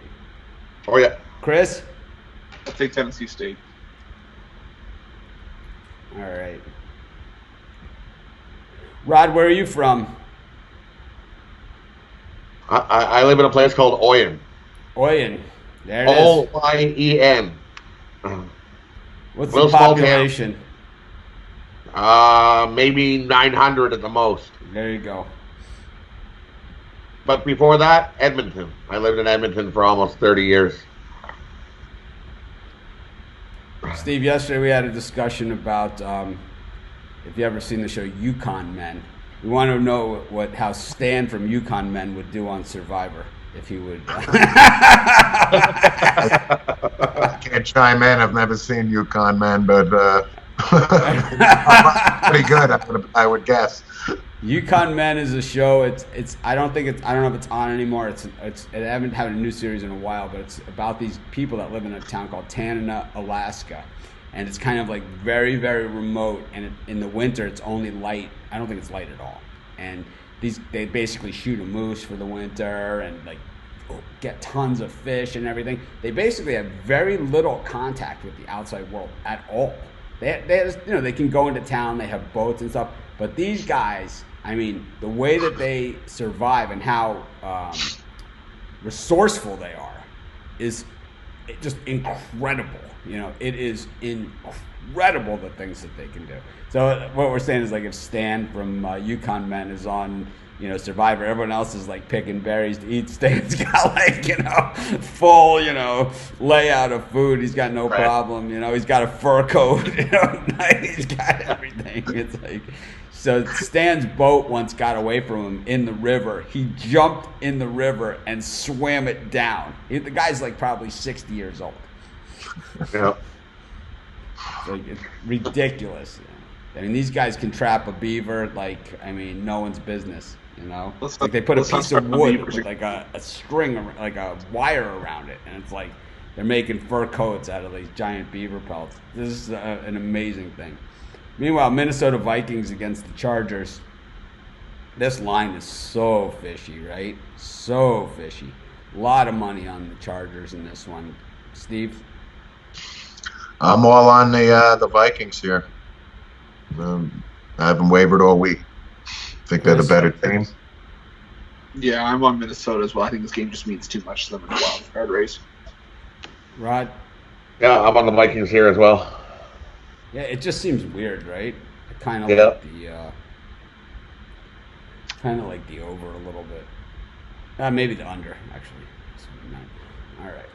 Oh, yeah. Chris? I'll take Tennessee State. All right. Rod, where are you from? I live in a place called Oyen. Oyen. There it is. Oyen. What's the population? Maybe 900 at the most. There you go. But before that, Edmonton. I lived in Edmonton for almost 30 years. Steve, yesterday we had a discussion about if you ever seen the show Yukon Men. We want to know how Stan from Yukon Men would do on Survivor, if he would. I can't chime in. I've never seen Yukon Men, but pretty good, I would guess. Yukon Men is a show. I don't know if it's on anymore. I haven't had a new series in a while, but it's about these people that live in a town called Tanana, Alaska, and it's kind of like very, very remote. And in the winter, it's only light. I don't think it's light at all. And they basically shoot a moose for the winter and like get tons of fish and everything. They basically have very little contact with the outside world at all. They can go into town. They have boats and stuff. But these guys, I mean, the way that they survive and how resourceful they are is just incredible. You know, it is incredible the things that they can do. So what we're saying is, like, if Stan from Yukon Men is on, you know, Survivor, everyone else is like picking berries to eat. Stan's got, like, you know, full, you know, layout of food. He's got no problem. You know, he's got a fur coat. You know, he's got everything. It's like, so Stan's boat once got away from him in the river. He jumped in the river and swam it down. The guy's like probably 60 years old. Yeah. So it's ridiculous. I mean, these guys can trap a beaver like, I mean, no one's business. You know, like they put a piece of wood with like a string, like a wire around it, and it's like they're making fur coats out of these giant beaver pelts. This is an amazing thing. Meanwhile, Minnesota Vikings against the Chargers. This line is so fishy, right? So fishy. A lot of money on the Chargers in this one. Steve? I'm all on the Vikings here. I haven't wavered all week. Think they're the better team. Yeah, I'm on Minnesota as well. I think this game just means too much to them in the wild card race. Rod? Yeah, I'm on the Vikings here as well. Yeah, it just seems weird, right? Kind of like the over a little bit. Maybe the under, actually. All right.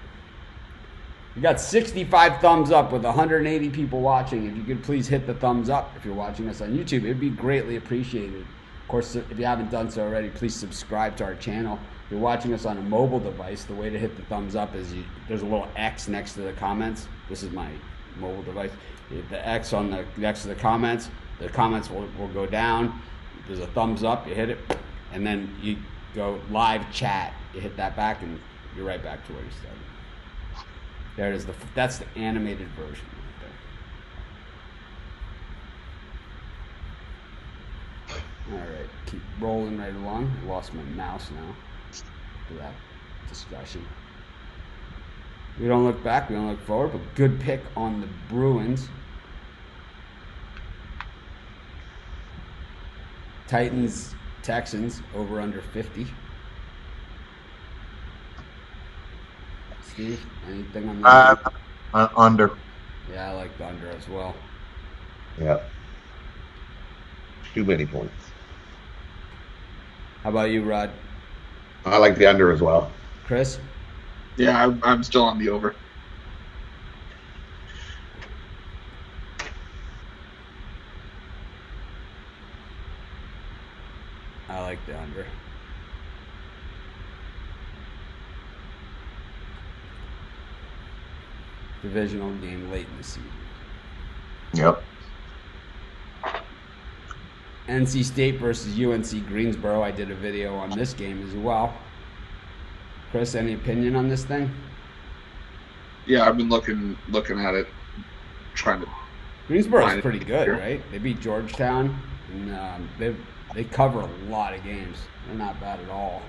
We got 65 thumbs up with 180 people watching. If you could please hit the thumbs up if you're watching us on YouTube, it'd be greatly appreciated. Of course, if you haven't done so already, please subscribe to our channel. If you're watching us on a mobile device, the way to hit the thumbs up is there's a little X next to the comments. This is my mobile device. You hit the X on the next to the comments will go down. There's a thumbs up, you hit it, and then you go live chat. You hit that back, and you're right back to where you started. There it is. That's the animated version right there. All right, keep rolling right along. I lost my mouse now for that discussion. We don't look back, we don't look forward, but good pick on the Bruins. Titans, Texans, over under 50. Steve, anything on that? Under. Yeah, I like the under as well. Yeah. Too many points. How about you, Rod? I like the under as well. Chris? Yeah, I'm still on the over. I like the under. Divisional game late in the season. Yep. NC State versus UNC Greensboro. I did a video on this game as well. Chris, any opinion on this thing? Yeah, I've been looking at it, trying to. Greensboro's pretty good, right? They beat Georgetown, and they cover a lot of games. They're not bad at all.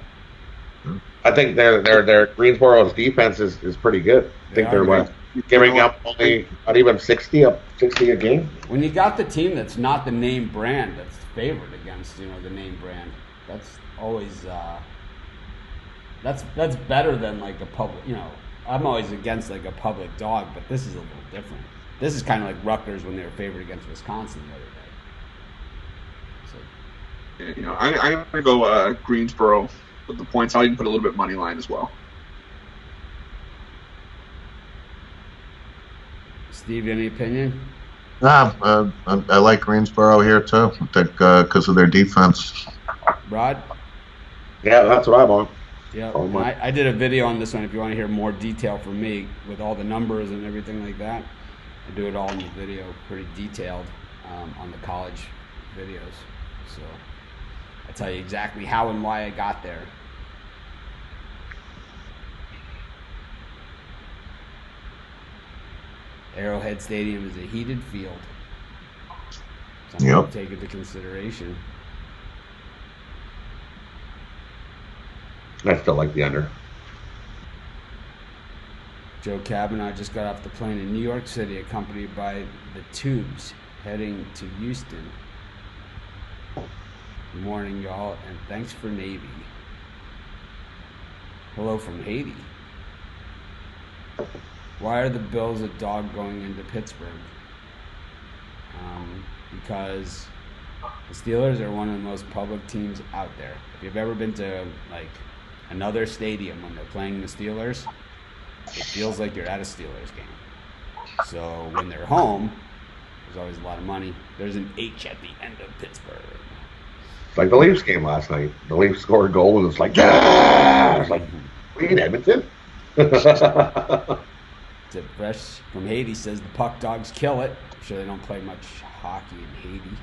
I think their Greensboro's defense is pretty good. I think they're giving up only not even 60 a game. When you got the team that's not the name brand that's favored against, you know, the name brand, that's always that's better than like a public. You know, I'm always against like a public dog, but this is a little different. This is kind of like Rutgers when they were favored against Wisconsin the other day. So, You know, I'm gonna go Greensboro with the points. I'll even put a little bit money line as well. Steve, any opinion? I like Greensboro here too. I think because of their defense. Rod? Yeah, that's what I'm on. Yeah, I did a video on this one. If you want to hear more detail from me with all the numbers and everything like that, I do it all in the video, pretty detailed on the college videos. So I tell you exactly how and why I got there. Arrowhead Stadium is a heated field. Something to take into consideration. I still like the under. Joe Kavanaugh just got off the plane in New York City, accompanied by the Tubes, heading to Houston. Good morning, y'all, and thanks for Navy. Hello from Haiti. Why are the Bills a dog going into Pittsburgh? Because the Steelers are one of the most public teams out there. If you've ever been to like another stadium when they're playing the Steelers, it feels like you're at a Steelers game. So when they're home, there's always a lot of money. There's an H at the end of Pittsburgh. It's like the Leafs game last night. The Leafs scored a goal and it's like, yeah! It's like, we in Edmonton? Tip Fresh from Haiti says the Puck Dogs kill it. I'm sure they don't play much hockey in Haiti.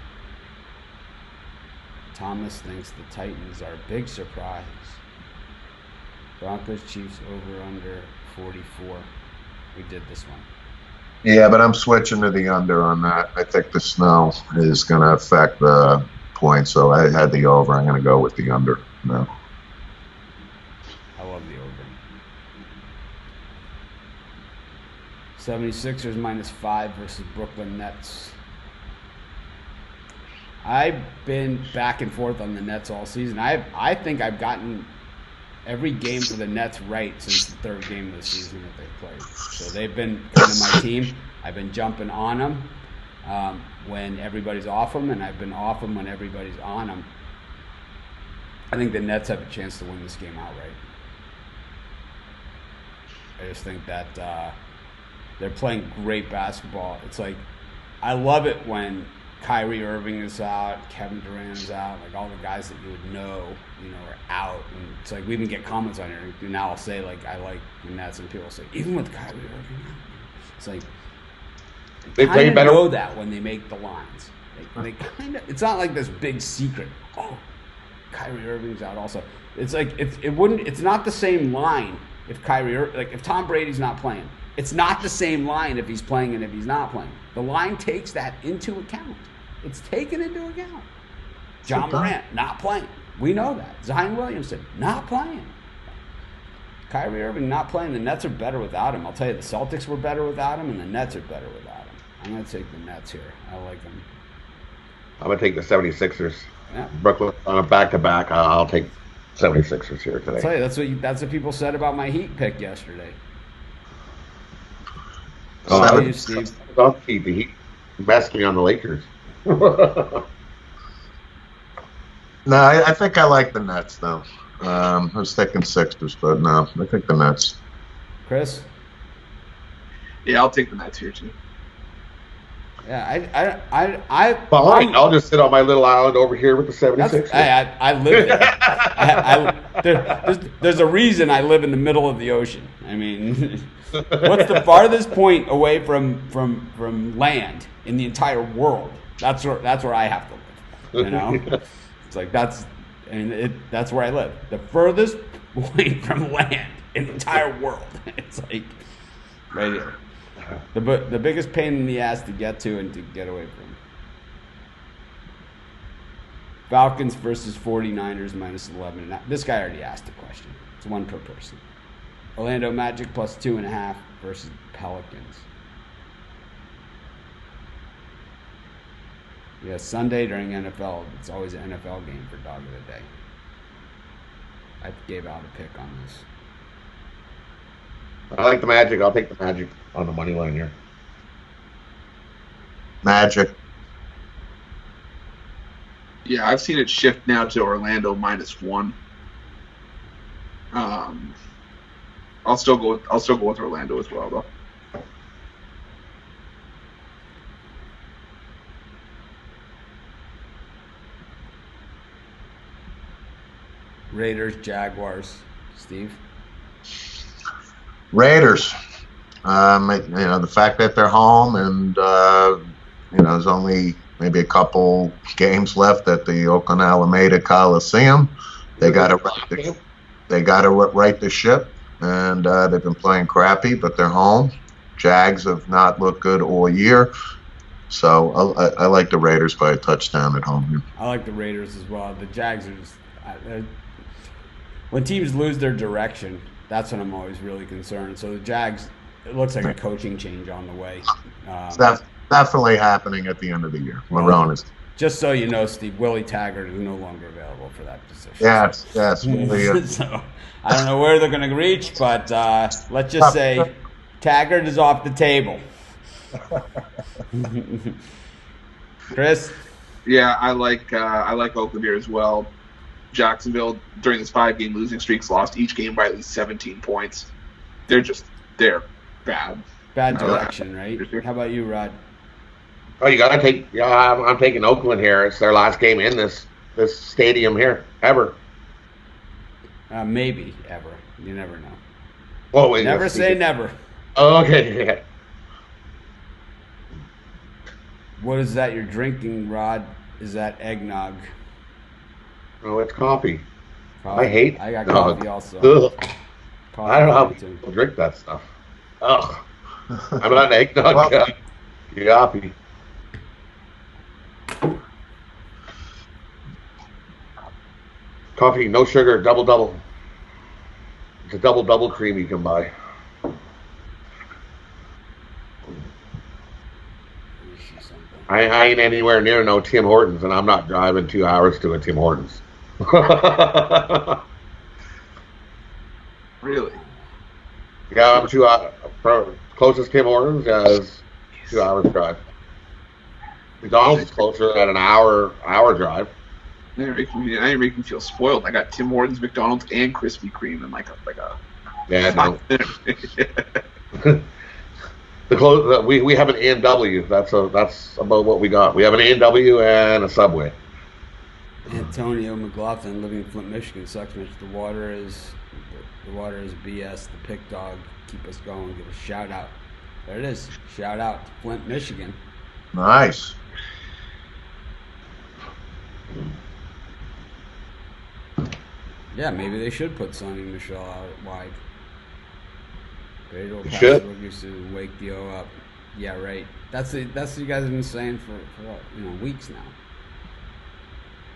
Thomas thinks the Titans are a big surprise. Broncos Chiefs over under 44. We did this one. Yeah, but I'm switching to the under on that. I think the snow is going to affect the points, so I had the over. I'm going to go with the under. No. I love the over. 76ers -5 versus Brooklyn Nets. I've been back and forth on the Nets all season. I think I've gotten every game for the Nets right since the third game of the season that they've played. So they've been kind of my team. I've been jumping on them when everybody's off them, and I've been off them when everybody's on them. I think the Nets have a chance to win this game outright. I just think that they're playing great basketball. It's like, I love it when Kyrie Irving is out, Kevin Durant is out, like all the guys that you would know, are out. And it's like, we even get comments on here. And now I'll say, like, I like the Nets, and people say, even with Kyrie Irving out. It's like, they play better. Know that when they make the lines. They kind of, it's not like this big secret. Oh, Kyrie Irving's out also. It's like, it's not the same line if if Tom Brady's not playing. It's not the same line if he's playing and if he's not playing. The line takes that into account. It's taken into account. John Morant, not playing. We know that. Zion Williamson, not playing. Kyrie Irving, not playing. The Nets are better without him. I'll tell you, the Celtics were better without him, and the Nets are better without him. I'm going to take the Nets here. I like them. I'm going to take the 76ers. Yeah. Brooklyn on a back-to-back. I'll take 76ers here today. I'll tell you, that's what people said about my Heat pick yesterday. Oh, you, Steve. The Heat messed me on the Lakers. No, I think I like the Nets, though. I was thinking Sixers, but no, I think the Nets. Chris? Yeah, I'll take the Nets here, too. Yeah, I'll just sit on my little island over here with the 76ers. I live there. There's a reason I live in the middle of the ocean. I mean, what's the farthest point away from land in the entire world? That's where I have to live. It's like that's where I live. The furthest point from land in the entire world. It's like right here. The biggest pain in the ass to get to and to get away from. Falcons versus 49ers -11. This guy already asked a question. It's one per person. Orlando Magic +2.5 versus Pelicans. Yeah, Sunday during NFL, it's always an NFL game for Dog of the Day. I gave out a pick on this. I like the Magic. I'll take the Magic on the money line here. Magic. Yeah, I've seen it shift now to Orlando -1. I'll still go with Orlando as well, though. Raiders, Jaguars, Steve. Raiders. The fact that they're home and there's only maybe a couple games left at the Oakland Alameda Coliseum. They got to right the ship, and they've been playing crappy, but they're home. Jags have not looked good all year, so I like the Raiders by a touchdown at home. I like the Raiders as well. The Jags are just when teams lose their direction, that's when I'm always really concerned. So the Jags, it looks like a coaching change on the way. That's definitely happening at the end of the year. Marrone is. Just so you know, Steve, Willie Taggart is no longer available for that position. Yes. So I don't know where they're going to reach, but let's just say Taggart is off the table. Chris? Yeah, I like Oakland here as well. Jacksonville during this 5-game losing streaks lost each game by at least 17 points. They're bad. Bad direction, right? How about you, Rod? Oh, you gotta take. Yeah, I'm taking Oakland here. It's their last game in this stadium here ever. Maybe ever. You never know. Oh, wait, never say never. Oh, okay. What is that you're drinking, Rod? Is that eggnog? Oh, it's coffee. Coffee. I got coffee also. Ugh. Coffee, I don't know how people drink that stuff. Ugh. I'm not an eggnog guy. Coffee. Coffee, no sugar, double. It's a double cream you can buy. I ain't anywhere near no Tim Hortons, and I'm not driving 2 hours to a Tim Hortons. Really? Yeah, I'm 2 hours. Closest Tim Hortons is 2 hours drive. McDonald's is closer at an hour drive. Now you're making me feel spoiled. I got Tim Hortons, McDonald's, and Krispy Kreme in like a. Yeah, no. We have an A&W. That's about what we got. We have an A&W and a Subway. Antonio McLaughlin, living in Flint, Michigan. Sucks, Mitch. The water is BS. The Pick Dawgz. Keep us going. Give a shout out. There it is. Shout out to Flint, Michigan. Nice. Yeah, maybe they should put Sonny Michelle out wide. Pedro Should. used to wake the O up. Yeah, right. That's what you guys have been saying for weeks now.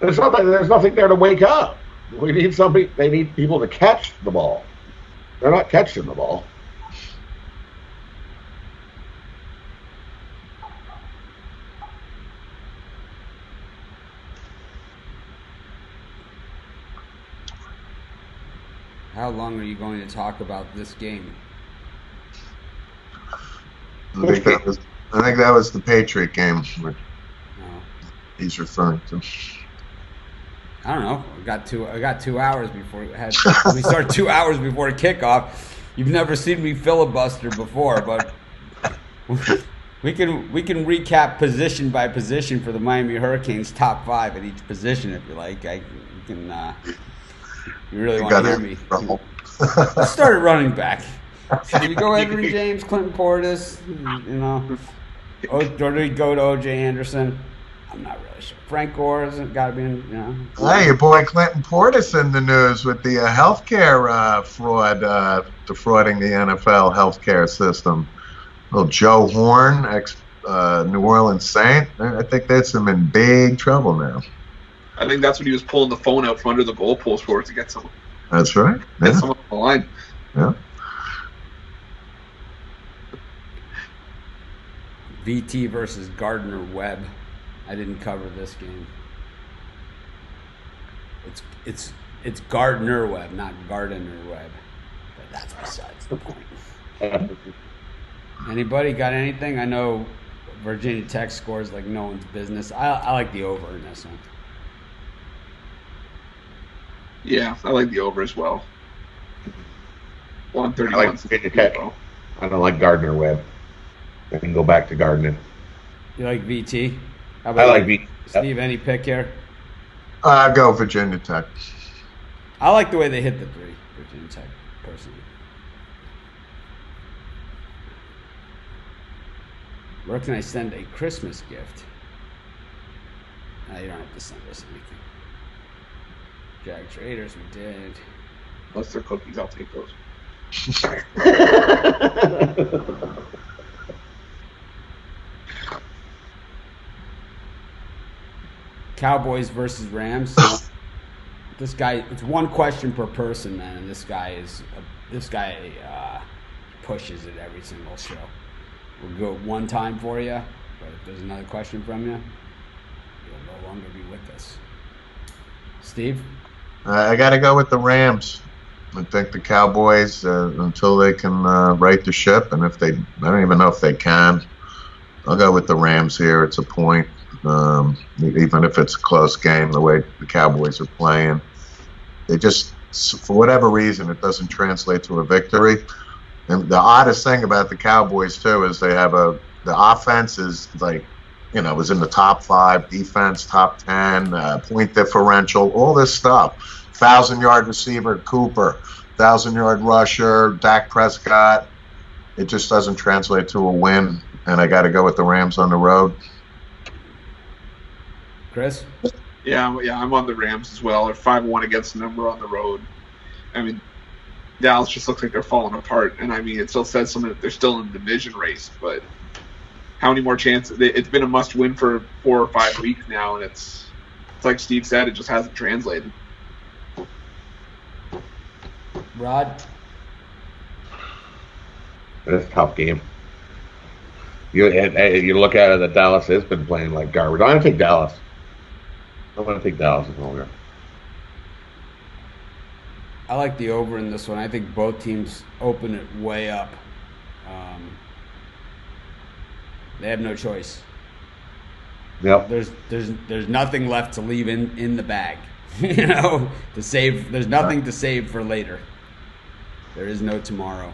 There's nothing there to wake up. We need somebody. They need people to catch the ball. They're not catching the ball. How long are you going to talk about this game? I think that was the Patriot game he's referring to. I don't know. I got 2 hours before we start 2 hours before kickoff. You've never seen me filibuster before, but we can recap position by position for the Miami Hurricanes top 5 at each position if you like. You really want to hear me? Let's start at running back. Do we go Edwin James, Clinton Portis, or do we go to O.J. Anderson? I'm not really sure. Frank Gore's got to be in, Hey, your boy Clinton Portis in the news with the healthcare fraud, defrauding the NFL healthcare system. Little Joe Horn, ex-New Orleans Saint. I think that's him in big trouble now. I think that's when he was pulling the phone out from under the goalpost for it to get someone. That's right. Get someone on the line. Yeah. VT versus Gardner-Webb. I didn't cover this game. It's Gardner-Webb, not Gardner-Webb. But that's besides the point. Anybody got anything? I know Virginia Tech scores like no one's business. I like the over in this one. Yeah, I like the over as well. 131. I like Virginia Tech. I don't like Gardner-Webb. I can go back to Gardner. You like VT? How I about like VT. Steve, any pick here? Go Virginia Tech. I like the way they hit the 3, Virginia Tech, personally. Where can I send a Christmas gift? No, you don't have to send us anything. Jags Raiders, we did. Unless they're cookies, I'll take those. Cowboys versus Rams. This guy, it's one question per person, man, and this guy pushes it every single show. We'll go one time for you, but if there's another question from you, you'll no longer be with us. Steve? I got to go with the Rams. I think the Cowboys, until they can right the ship, and I don't even know if they can. I'll go with the Rams here. It's a point, even if it's a close game. The way the Cowboys are playing, they just, for whatever reason, it doesn't translate to a victory. And the oddest thing about the Cowboys too is they have the offense is like, is in the top 5, defense top 10, point differential, all this stuff. 1,000-yard receiver Cooper, 1,000-yard rusher Dak Prescott. It just doesn't translate to a win, and I got to go with the Rams on the road. Chris? Yeah, I'm on the Rams as well. They're 5-1 against the number on the road. I mean, Dallas just looks like they're falling apart, and I mean, it still says something that they're still in the division race, but how many more chances? It's been a must-win for 4 or 5 weeks now, and it's like Steve said, it just hasn't translated. Rod? It's a tough game. You look at it, that Dallas has been playing like garbage. I'm going to take Dallas. I'm going to take Dallas as over. I like the over in this one. I think both teams open it way up. They have no choice. Yep. There's nothing left to leave in the bag. To save. There's nothing to save for later. There is no tomorrow.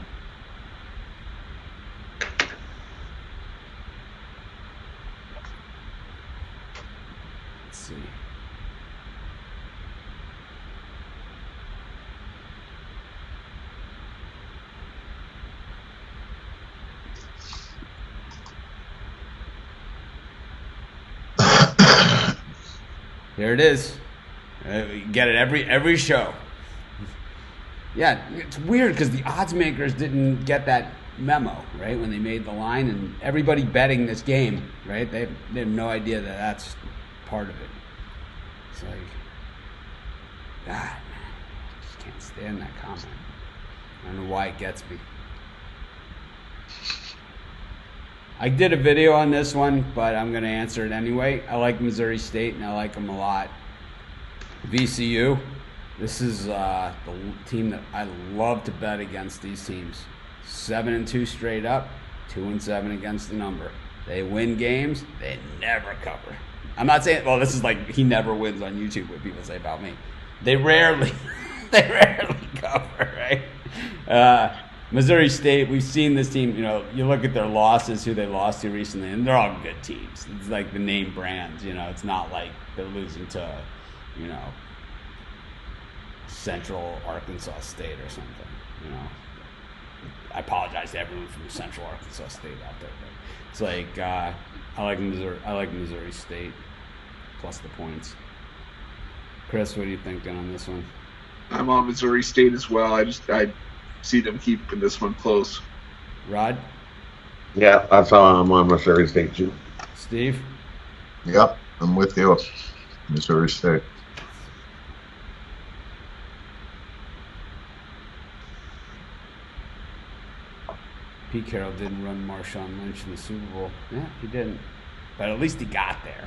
Let's see. There it is. You get it every show. Yeah, it's weird because the odds makers didn't get that memo, right, when they made the line, and everybody betting this game, right, they have no idea that that's part of it. It's like, God, man, I just can't stand that comment. I don't know why it gets me. I did a video on this one, but I'm going to answer it anyway. I like Missouri State, and I like them a lot. VCU, this is the team that I love to bet against these teams. 7-2 straight up, 2-7 against the number. They win games, they never cover. I'm not saying, well, this is like he never wins on YouTube, what people say about me. They rarely cover, right? Missouri State, we've seen this team, you look at their losses, who they lost to recently, and they're all good teams. It's like the name brands, it's not like they're losing to, Central Arkansas State or something, I apologize to everyone from Central Arkansas State out there, but it's like, I like Missouri State plus the points. Chris, what are you thinking on this one? I'm on Missouri State as well. I see them keeping this one close. Rod? Yeah, that's how I'm on Missouri State too. Steve? Yep, I'm with you. Missouri State. Pete Carroll didn't run Marshawn Lynch in the Super Bowl. Yeah, he didn't. But at least he got there.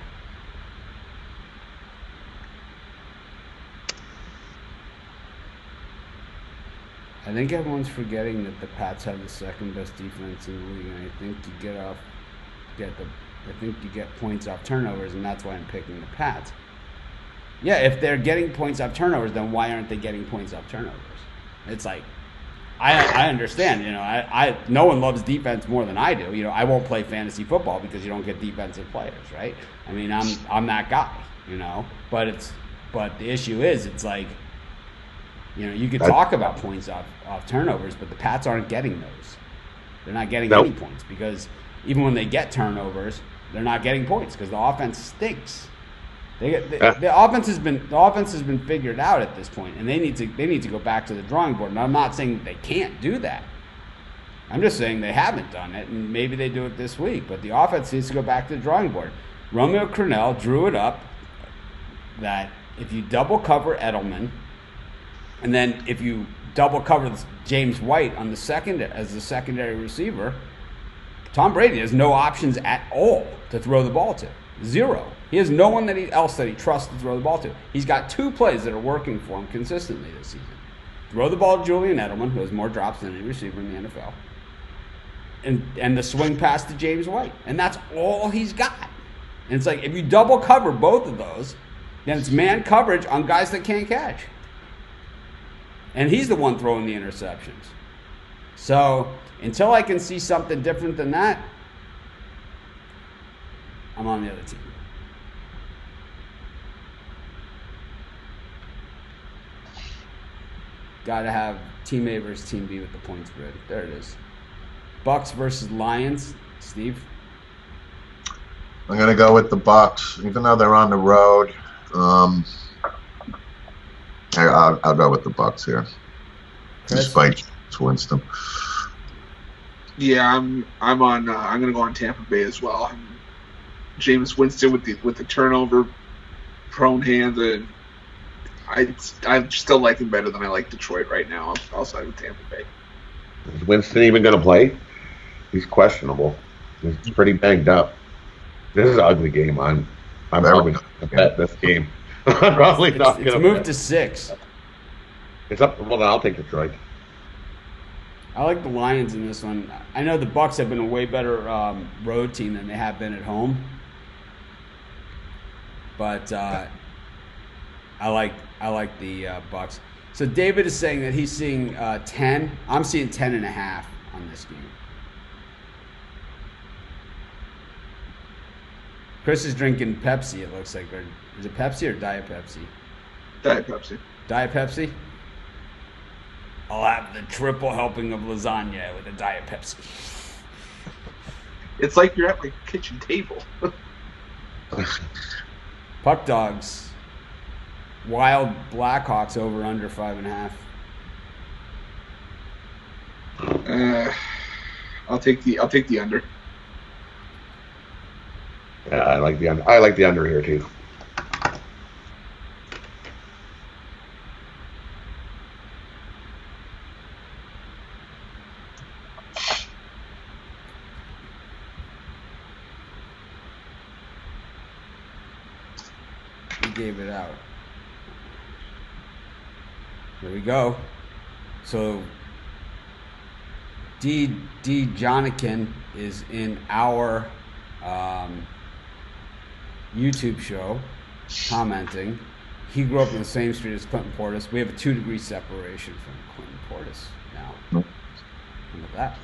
I think everyone's forgetting that the Pats have the second best defense in the league, and I think you get points off turnovers, and that's why I'm picking the Pats. Yeah, if they're getting points off turnovers, then why aren't they getting points off turnovers? It's like, I understand, no one loves defense more than I do. I won't play fantasy football because you don't get defensive players, right? I mean, I'm that guy, but the issue is, it's like, you could talk about points off turnovers, but the Pats aren't getting those. They're not getting any points because even when they get turnovers, they're not getting points because the offense stinks. The offense has been figured out at this point, and they need to go back to the drawing board. And I'm not saying they can't do that. I'm just saying they haven't done it, and maybe they do it this week. But the offense needs to go back to the drawing board. Romeo Crennel drew it up that if you double cover Edelman, and then if you double cover James White on the secondary receiver, Tom Brady has no options at all to throw the ball to. Zero. He has no one else that he trusts to throw the ball to. He's got 2 plays that are working for him consistently this season. throw the ball to Julian Edelman, who has more drops than any receiver in the NFL, and the swing pass to James White. And that's all he's got. And it's like, if you double cover both of those, then it's man coverage on guys that can't catch. And he's the one throwing the interceptions. So until I can see something different than that, I'm on the other team. Got to have Team A versus Team B with the point spread. There it is. Bucks versus Lions. Steve? I'm going to go with the Bucks, even though they're on the road. I'll go with the Bucks here, despite Winston. Yeah, I'm on. I'm going to go on Tampa Bay as well. Jameis Winston with the turnover prone hands, and I still like him better than I like Detroit right now. I'll side with Tampa Bay. Is Winston even going to play? He's questionable. He's pretty banged up. This is an ugly game. I'm probably not going to bet this game. I'm probably not going to. It's moved to 6. It's up. Well, then I'll take Detroit. I like the Lions in this one. I know the Bucks have been a way better road team than they have been at home, but I like the Bucks. So David is saying that he's seeing 10. I'm seeing 10.5 on this game. Chris is drinking Pepsi, it looks like. Is it Pepsi or Diet Pepsi? Diet Pepsi. Diet Pepsi? I'll have the triple helping of lasagna with a Diet Pepsi. It's like you're at my kitchen table. Puck Dogs. Wild Blackhawks over under 5.5. I'll take the under. Yeah, I like the under. I like the under here too. We gave it out. Here we go. So D. Jonikin is in our YouTube show commenting. He grew up in the same street as Clinton Portis. We have a 2-degree separation from Clinton Portis now. Look at that.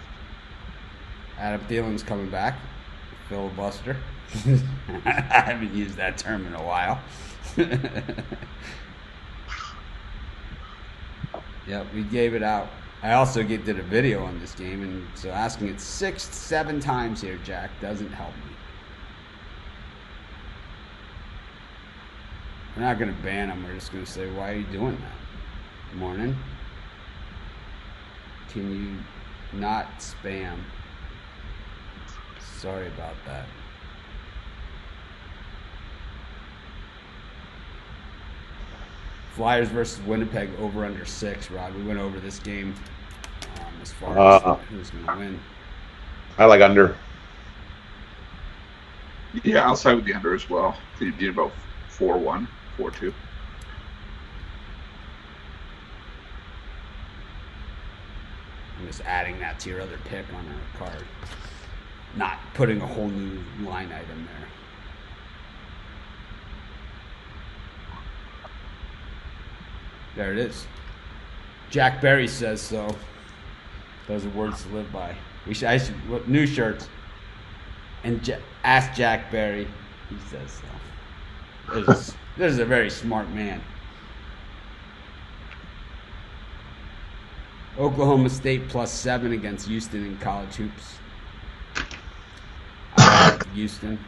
Adam Thielen's coming back. Filibuster. I haven't used that term in a while. Yep, we gave it out. I also did a video on this game, and so asking it 6-7 times here, Jack, doesn't help me. We're not going to ban them. We're just going to say, why are you doing that? Morning. Can you not spam? Sorry about that. Flyers versus Winnipeg over under 6, Rod. We went over this game as far as who's going to win. I like under. Yeah, I'll side with the under as well. You did about 4-1, 4-2. I'm just adding that to your other pick on our card. Not putting a whole new line item there. There it is. Jack Berry says so. Those are words to live by. I should new shirts. And ask Jack Berry. He says so. This is a very smart man. Oklahoma State +7 against Houston in college hoops. I like Houston.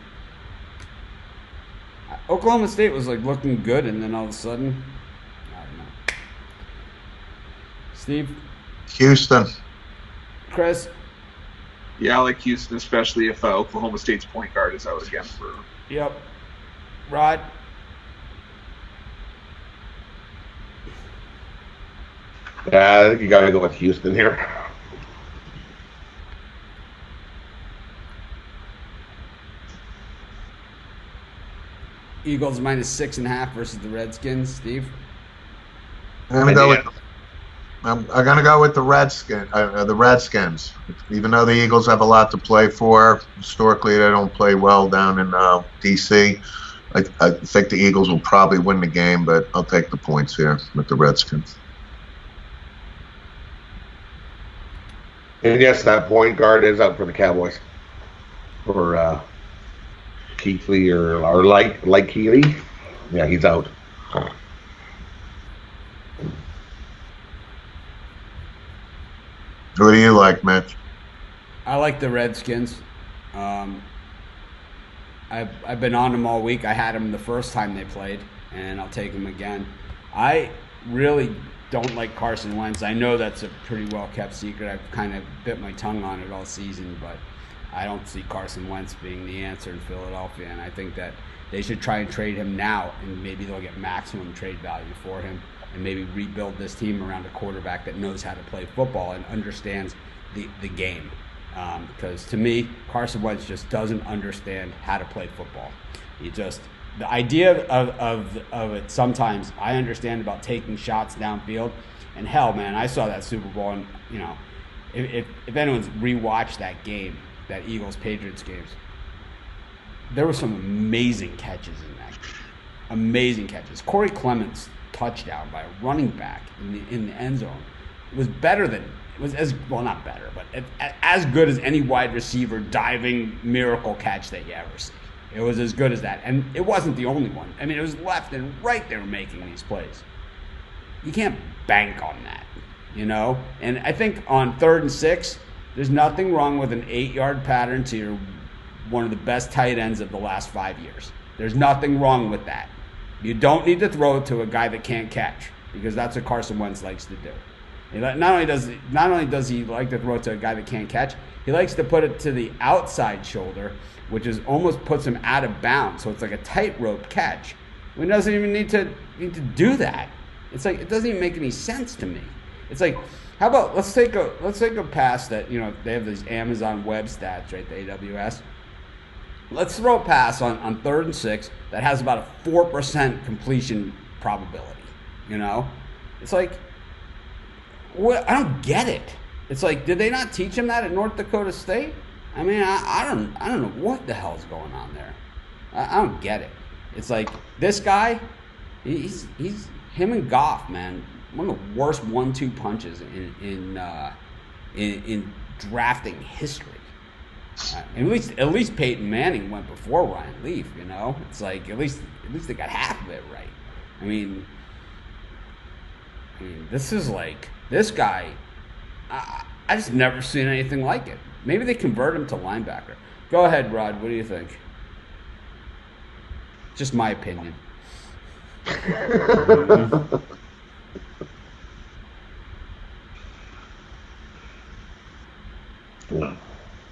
Oklahoma State was like looking good, and then all of a sudden, I don't know. Steve? Houston. Chris? Yeah, I like Houston, especially if Oklahoma State's point guard is out again for. Yep. Rod? Yeah, I think you got to go with Houston here. Eagles -6.5 versus the Redskins. Steve? I'm going to go with I'm going to go with the Redskins. Even though the Eagles have a lot to play for, historically they don't play well down in D.C. I think the Eagles will probably win the game, but I'll take the points here with the Redskins. And yes, that point guard is out for the Cowboys. For Keithley or like Keeley. Yeah, he's out. Who do you like, Mitch? I like the Redskins. I've been on them all week. I had them the first time they played, and I'll take them again. I really don't like Carson Wentz. I know that's a pretty well-kept secret. I've kind of bit my tongue on it all season, but I don't see Carson Wentz being the answer in Philadelphia, and I think that they should try and trade him now, and maybe they'll get maximum trade value for him, and maybe rebuild this team around a quarterback that knows how to play football and understands the game. Because to me, Carson Wentz just doesn't understand how to play football. The idea of it sometimes, I understand about taking shots downfield, and hell, man, I saw that Super Bowl, and if anyone's rewatched that game, that Eagles-Patriots games, there were some amazing catches in that game. Amazing catches. Corey Clement's touchdown by a running back in the end zone was better than, was as, well, not better, but as good as any wide receiver diving miracle catch that you ever see. It was as good as that. And it wasn't the only one. I mean, it was left and right they were making these plays. You can't bank on that, And I think on 3rd and 6, there's nothing wrong with an 8-yard pattern to one of the best tight ends of the last 5 years. There's nothing wrong with that. You don't need to throw it to a guy that can't catch, because that's what Carson Wentz likes to do. Not only does he like to throw it to a guy that can't catch, he likes to put it to the outside shoulder, which is almost puts him out of bounds. So it's like a tightrope catch. He doesn't even need to do that. It's like, it doesn't even make any sense to me. It's like, how about let's take a pass that, they have these Amazon Web stats, right? The AWS. Let's throw a pass on 3rd and 6 that has about a 4% completion probability. It's like, what? I don't get it. It's like, did they not teach him that at North Dakota State? I mean, I don't know what the hell's going on there. I don't get it. It's like, this guy, he's him and Goff, man, one of the worst 1-2 punches in drafting history. At least Peyton Manning went before Ryan Leaf. It's like at least they got half of it right. I mean, this is like, this guy. I just never seen anything like it. Maybe they convert him to linebacker. Go ahead, Rod. What do you think? Just my opinion.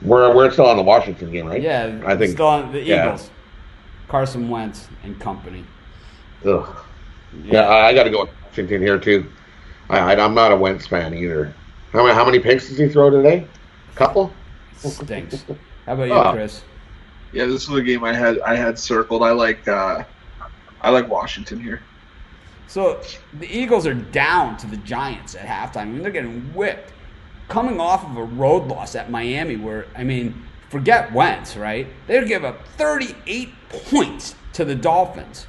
We're still on the Washington game, right? Yeah, I think still on the Eagles. Yeah. Carson Wentz and company. Ugh. Yeah, I got to go with Washington here too. I'm not a Wentz fan either. How many picks does he throw today? A couple? Stinks. How about you, Chris? Yeah, this was a game I had circled. I like Washington here. So the Eagles are down to the Giants at halftime. I mean, they're getting whipped. Coming off of a road loss at Miami where, forget Wentz, right? They give up 38 points to the Dolphins.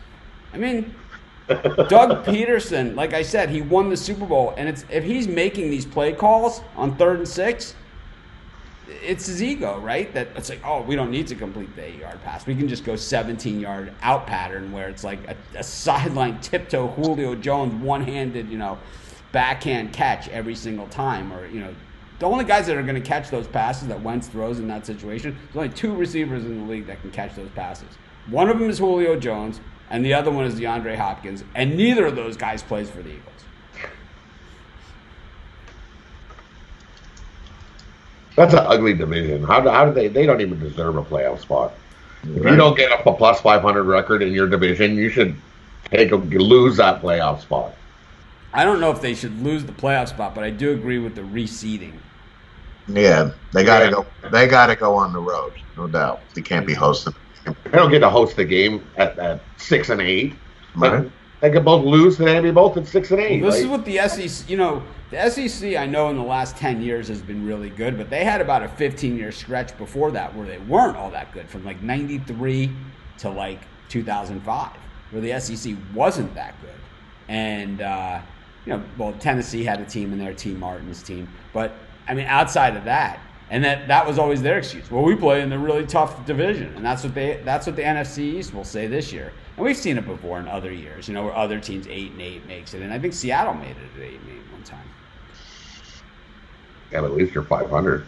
Doug Peterson, like I said, he won the Super Bowl, and if he's making these play calls on 3rd and 6, it's his ego, right? That it's like, oh, we don't need to complete the 8-yard pass. We can just go 17-yard out pattern where it's like a sideline tiptoe Julio Jones one-handed, backhand catch every single time, or the only guys that are going to catch those passes that Wentz throws in that situation, there's only 2 receivers in the league that can catch those passes. One of them is Julio Jones, and the other one is DeAndre Hopkins, and neither of those guys plays for the Eagles. That's an ugly division. How do they don't even deserve a playoff spot. Right. If you don't get a plus 500 record in your division, you should lose that playoff spot. I don't know if they should lose the playoff spot, but I do agree with the reseeding. Yeah, they gotta go. They gotta go on the road, no doubt. They can't be hosting. They don't get to host the game at 6 and 8. Right. They could both lose, and they be both at 6 and 8. Well, this is what the SEC. The SEC, I know in the last 10 years has been really good, but they had about a 15-year stretch before that where they weren't all that good, from like 93 to like 2005, where the SEC wasn't that good. And, well, Tennessee had a team in there, T. Martin's team. But, I mean, outside of that, and that was always their excuse. Well, we play in the really tough division, and that's what the NFC East will say this year. And we've seen it before in other years, where other teams 8-8 makes it, and I think Seattle made it at 8-8 one time. Yeah, but at least you're 500.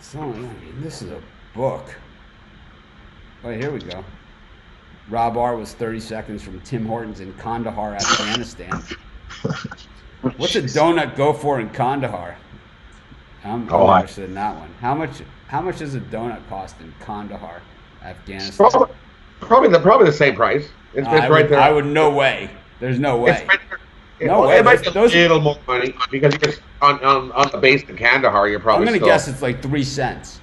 So, I mean, this is a book. Oh, here we go. Rob R. was 30 seconds from Tim Hortons in Kandahar, Afghanistan. What's a donut go for in Kandahar? I'm interested in that one. How much does a donut cost in Kandahar, Afghanistan? Probably the same price. It's right there. I would no way. There's no way. No way. It might be a little more money because you're on the base in Kandahar. You're probably. I'm gonna guess it's like 3 cents.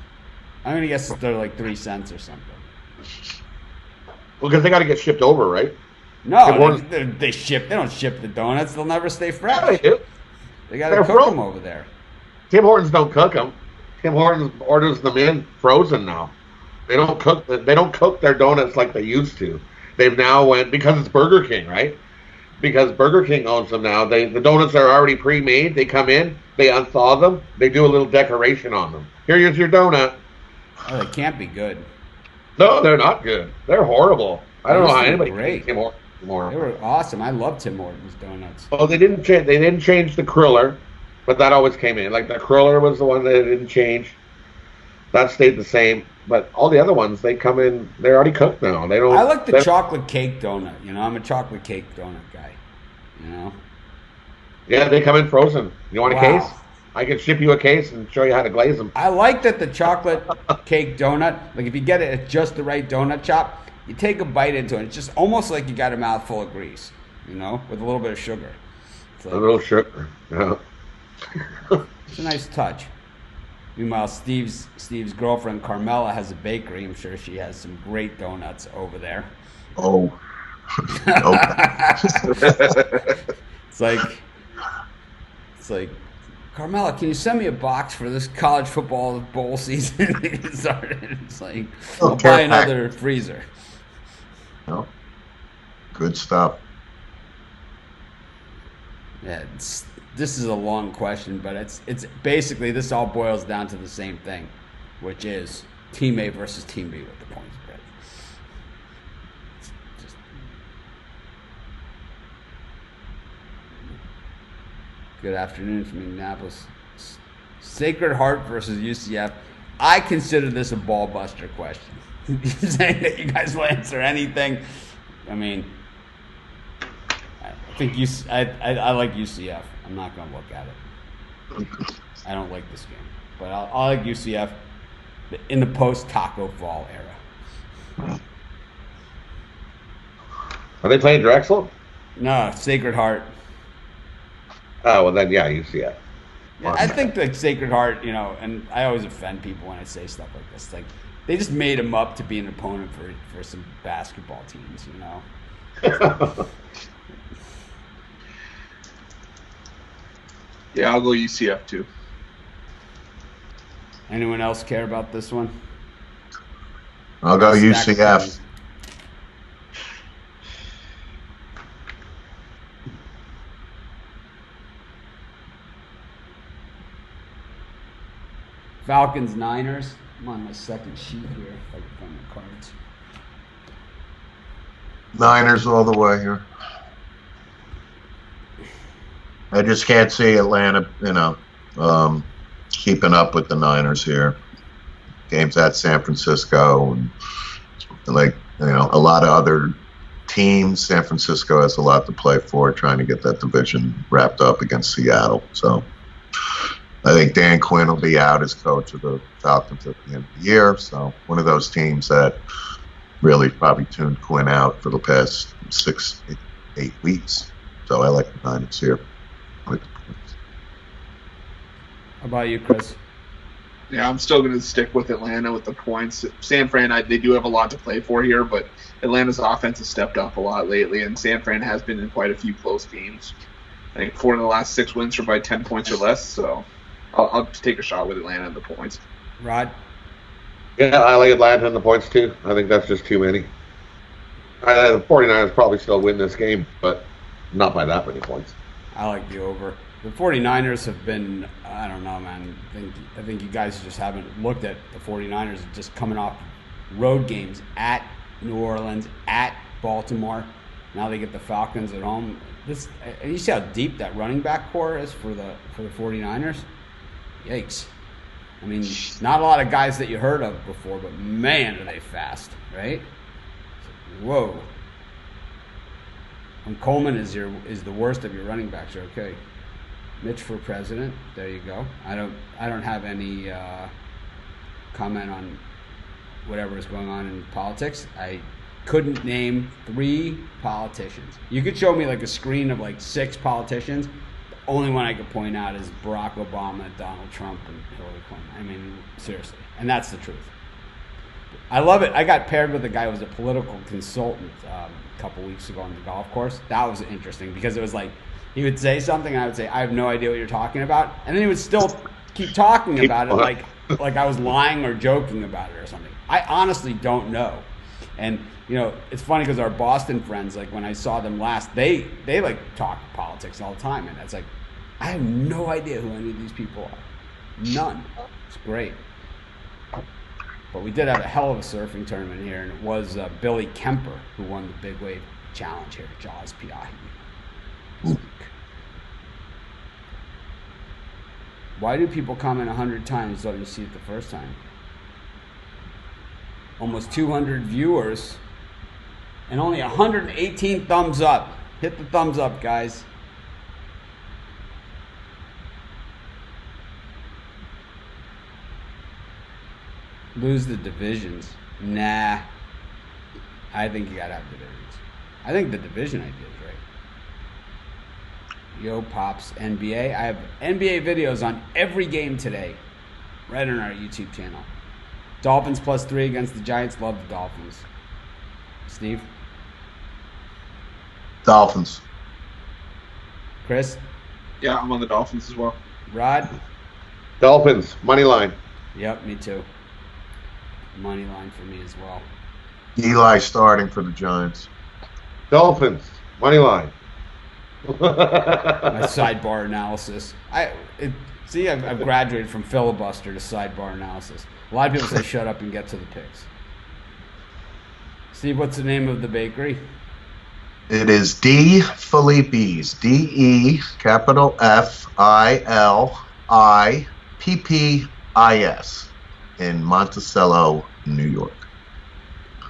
I'm gonna guess they're like 3 cents or something. Well, because they got to get shipped over, right? No, they ship. They don't ship the donuts. They'll never stay fresh. Yeah, they do. They got to cook them over there. Tim Hortons don't cook them. Tim Hortons orders them in frozen now. They don't cook. They don't cook their donuts like they used to. They've now went because it's Burger King, right? Because Burger King owns them now. The donuts are already pre-made. They come in, they unthaw them, they do a little decoration on them. Here's your donut. Oh, they can't be good. No, they're not good. They're horrible. I don't know how anybody can eat Tim Hortons anymore. They were awesome. I love Tim Hortons donuts. Well, they didn't change the cruller, but that always came in. Like the cruller was the one that they didn't change. That stayed the same. But all the other ones, they come in. They're already cooked now. They don't. I like the chocolate cake donut. I'm a chocolate cake donut guy. Yeah, they come in frozen. You want a case? I can ship you a case and show you how to glaze them. I like that the chocolate cake donut, like if you get it at just the right donut shop, you take a bite into it. It's just almost like you got a mouthful of grease, with a little bit of sugar. Like, a little sugar, yeah. It's a nice touch. Meanwhile, Steve's girlfriend Carmela has a bakery. I'm sure she has some great donuts over there. Oh. It's like, Carmela, can you send me a box for this college football bowl season? It's like, I'll buy another freezer. No. Good stuff. Yeah, this is a long question, but it's basically, this all boils down to the same thing, which is team A versus team B with the point spread. Good afternoon from Indianapolis. Sacred Heart versus UCF. I consider this a ball buster question. Saying that you guys will answer anything. I mean, I think I like UCF. I'm not going to look at it. I don't like this game. But I like UCF in the post-Taco Fall era. Are they playing Drexel? No, Sacred Heart. Oh, well then, yeah, UCF. Yeah, I think the Sacred Heart, and I always offend people when I say stuff like this. Like, they just made him up to be an opponent for some basketball teams, Yeah, I'll go UCF too. Anyone else care about this one? I'll go UCF. Falcons, Niners. I'm on my second sheet here. If I can find the cards. Niners all the way here. I just can't see Atlanta, keeping up with the Niners here. Games at San Francisco, and a lot of other teams. San Francisco has a lot to play for, trying to get that division wrapped up against Seattle. So I think Dan Quinn will be out as coach of the Falcons at the end of the year. So one of those teams that really probably tuned Quinn out for the past 6-8 weeks. So I like the Niners here. How about you, Chris? Yeah, I'm still going to stick with Atlanta with the points. San Fran, they do have a lot to play for here, but Atlanta's offense has stepped up a lot lately, and San Fran has been in quite a few close games. I think 4 of the last 6 wins are by 10 points or less, so I'll take a shot with Atlanta and the points. Rod? Yeah, I like Atlanta and the points too. I think that's just too many. The 49ers probably still win this game, but not by that many points. I like the over. The 49ers have been, I don't know, man. I think you guys just haven't looked at the 49ers just coming off road games at New Orleans, at Baltimore. Now they get the Falcons at home. And you see how deep that running back core is for the 49ers? Yikes. I mean, not a lot of guys that you heard of before, but man, are they fast, right? Whoa. When Coleman is the worst of your running backs, you're okay. Mitch for president. There you go. I don't have any comment on whatever is going on in politics. I couldn't name 3 politicians. You could show me like a screen of like 6 politicians. The only one I could point out is Barack Obama, Donald Trump, and Hillary Clinton. I mean, seriously. And that's the truth. I love it. I got paired with a guy who was a political consultant a couple weeks ago on the golf course. That was interesting because it was like he would say something and I would say, I have no idea what you're talking about. And then he would still keep talking about it like I was lying or joking about it or something. I honestly don't know. And, you know, it's funny because our Boston friends, like when I saw them last, they like talk politics all the time. And it's like, I have no idea who any of these people are. None. It's great. But we did have a hell of a surfing tournament here, and it was Billy Kemper who won the Big Wave Challenge here at Jaws PI. Why do people comment 100 times so you see it the first time? Almost 200 viewers and only 118 thumbs up. Hit the thumbs up, guys. Lose the divisions. Nah. I think you gotta have divisions. I think the division idea is right. Yo, Pops, NBA. I have NBA videos on every game today. Right on our YouTube channel. Dolphins +3 against the Giants. Love the Dolphins. Steve? Dolphins. Chris? Yeah, I'm on the Dolphins as well. Rod? Dolphins, money line. Yep, me too. Money line for me as well. Eli starting for the Giants. Dolphins, money line. My sidebar analysis. I've graduated from filibuster to sidebar analysis. A lot of people say shut up and get to the picks. Steve, what's the name of the bakery? It is D. Filippi's. D-E, capital F-I-L-I-P-P-I-S in Monticello, New York.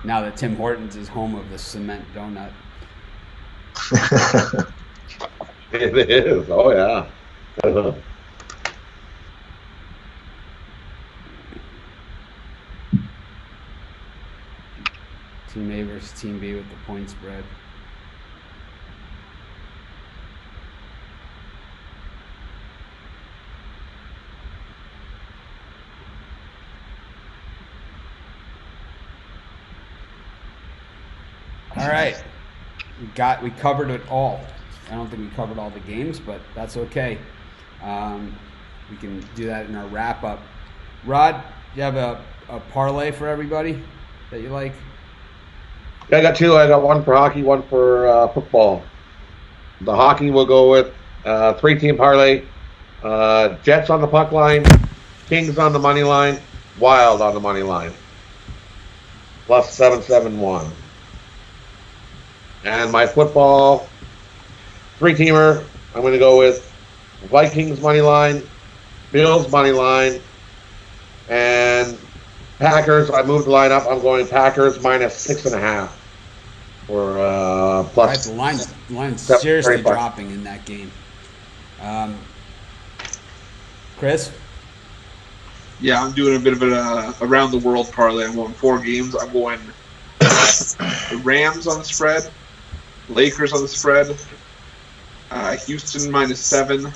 Now that Tim Hortons is home of the cement donut. It is. Oh, yeah. Team A versus Team B with the point spread. All right, we covered it all. I don't think we covered all the games, but that's okay. We can do that in our wrap up. Rod, do you have a parlay for everybody that you like? Yeah, I got 2. I got 1 for hockey, 1 for football. The hockey will go with 3-team parlay. Jets on the puck line, Kings on the money line, Wild on the money line. Plus 771. And my football 3-teamer, I'm going to go with Vikings money line, Bills money line, and Packers. I moved the line up. I'm going Packers minus 6.5 for plus. Right, the line's seriously dropping in that game. Chris? Yeah, I'm doing a bit of an around the world parlay. I'm going 4 games. I'm going the Rams on the spread, Lakers on the spread, Houston -7,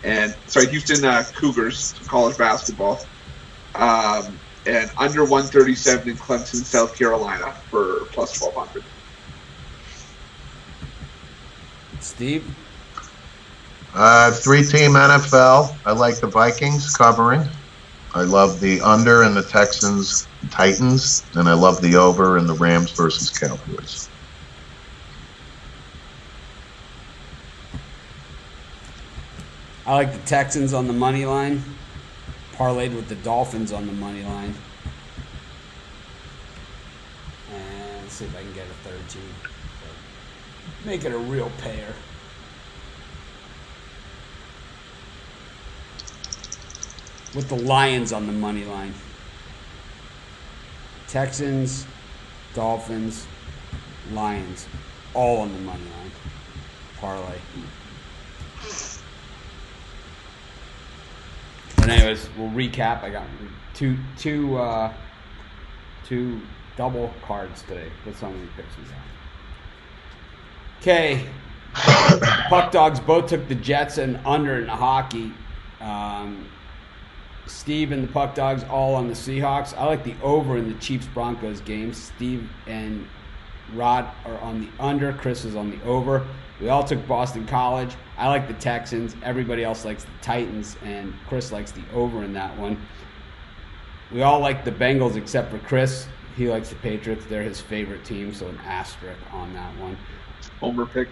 and Houston Cougars college basketball And under 137 in Clemson, South Carolina for plus 1,200. Steve? 3-team NFL. I like the Vikings covering. I love the under in the Texans Titans, and I love the over in the Rams versus Cowboys. I like the Texans on the money line, parlayed with the Dolphins on the money line. And let's see if I can get a third team. Make it a real pair. With the Lions on the money line. Texans, Dolphins, Lions, all on the money line. Parlay. But anyways, we'll recap. I got two double cards today. Put some of these pictures out. Okay. Puck Dogs both took the Jets and under in the hockey. Steve and the Puck Dogs all on the Seahawks. I like the over in the Chiefs-Broncos game. Steve and Rod are on the under. Chris is on the over. We all took Boston College. I like the Texans. Everybody else likes the Titans, and Chris likes the over in that one. We all like the Bengals except for Chris. He likes the Patriots. They're his favorite team, so an asterisk on that one. Homer pick.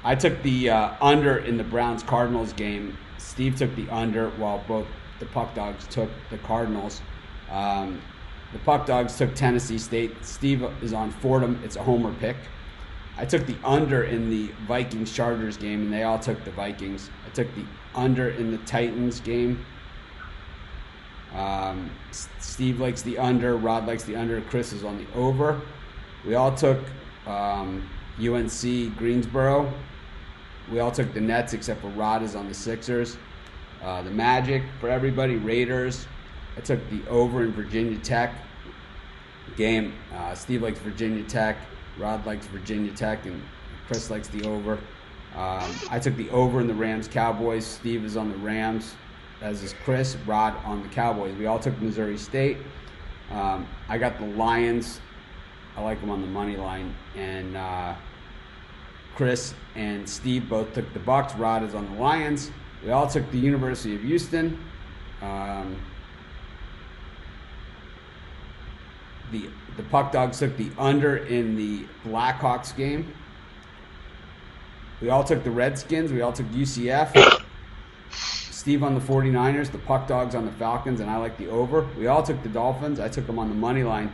I took the under in the Browns-Cardinals game. Steve took the under, while both the Puck Dogs took the Cardinals. The Puck Dogs took Tennessee State. Steve is on Fordham. It's a homer pick. I took the under in the Vikings-Chargers game, and they all took the Vikings. I took the under in the Titans game. Steve likes the under. Rod likes the under. Chris is on the over. We all took UNC Greensboro. We all took the Nets except for Rod is on the Sixers. The Magic for everybody. Raiders. I took the over in Virginia Tech game. Steve likes Virginia Tech. Rod likes Virginia Tech, and Chris likes the over. I took the over in the Rams-Cowboys. Steve is on the Rams, as is Chris. Rod on the Cowboys. We all took Missouri State. I got the Lions. I like them on the money line. And Chris and Steve both took the Bucks. Rod is on the Lions. We all took the University of Houston. The Puck Dogs took the under in the Blackhawks game. We all took the Redskins. We all took UCF. Steve on the 49ers. The Puck Dogs on the Falcons, and I like the over. We all took the Dolphins. I took them on the money line.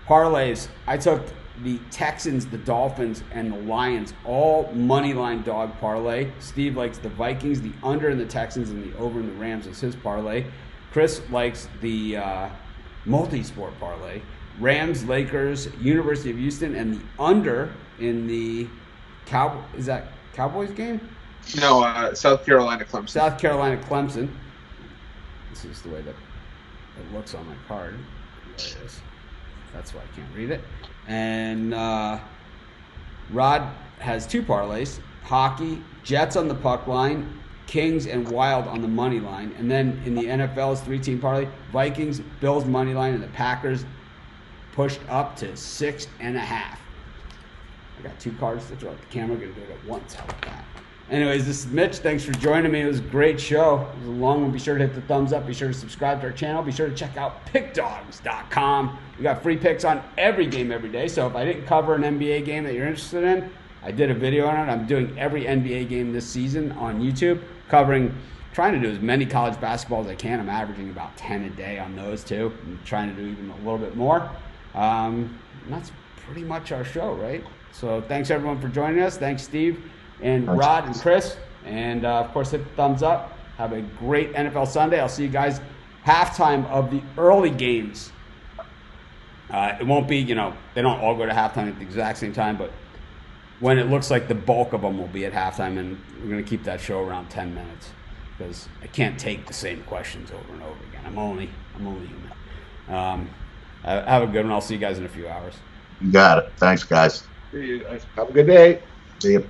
Parlays. I took the Texans, the Dolphins, and the Lions, all money line dog parlay. Steve likes the Vikings, the under in the Texans, and the over in the Rams is his parlay. Chris likes the multi-sport parlay. Rams, Lakers, University of Houston, and the under in the is that Cowboys game? No, South Carolina, Clemson. South Carolina, Clemson. This is the way that it looks on my card. There it is. That's why I can't read it. And Rod has two parlays. Hockey, Jets on the puck line, Kings and Wild on the money line. And then in the NFL's three-team parlay, Vikings, Bills money line, and the Packers pushed up to 6.5. I got two cards to throw at the camera. I'm going to do it at once. How about that? Anyways, this is Mitch. Thanks for joining me. It was a great show. It was a long one. Be sure to hit the thumbs up. Be sure to subscribe to our channel. Be sure to check out pickdawgz.com. We got free picks on every game every day. So if I didn't cover an NBA game that you're interested in, I did a video on it. I'm doing every NBA game this season on YouTube, trying to do as many college basketball as I can. I'm averaging about 10 a day on those too. I'm trying to do even a little bit more. And that's pretty much our show, right? So thanks everyone for joining us. Thanks Steve and Rod and Chris. And of course, hit the thumbs up. Have a great NFL Sunday. I'll see you guys halftime of the early games. It won't be, they don't all go to halftime at the exact same time, but when it looks like the bulk of them will be at halftime, and we're going to keep that show around 10 minutes because I can't take the same questions over and over again. I'm only human. Have a good one. I'll see you guys in a few hours. You got it. Thanks, guys. See you guys. Have a good day. See you.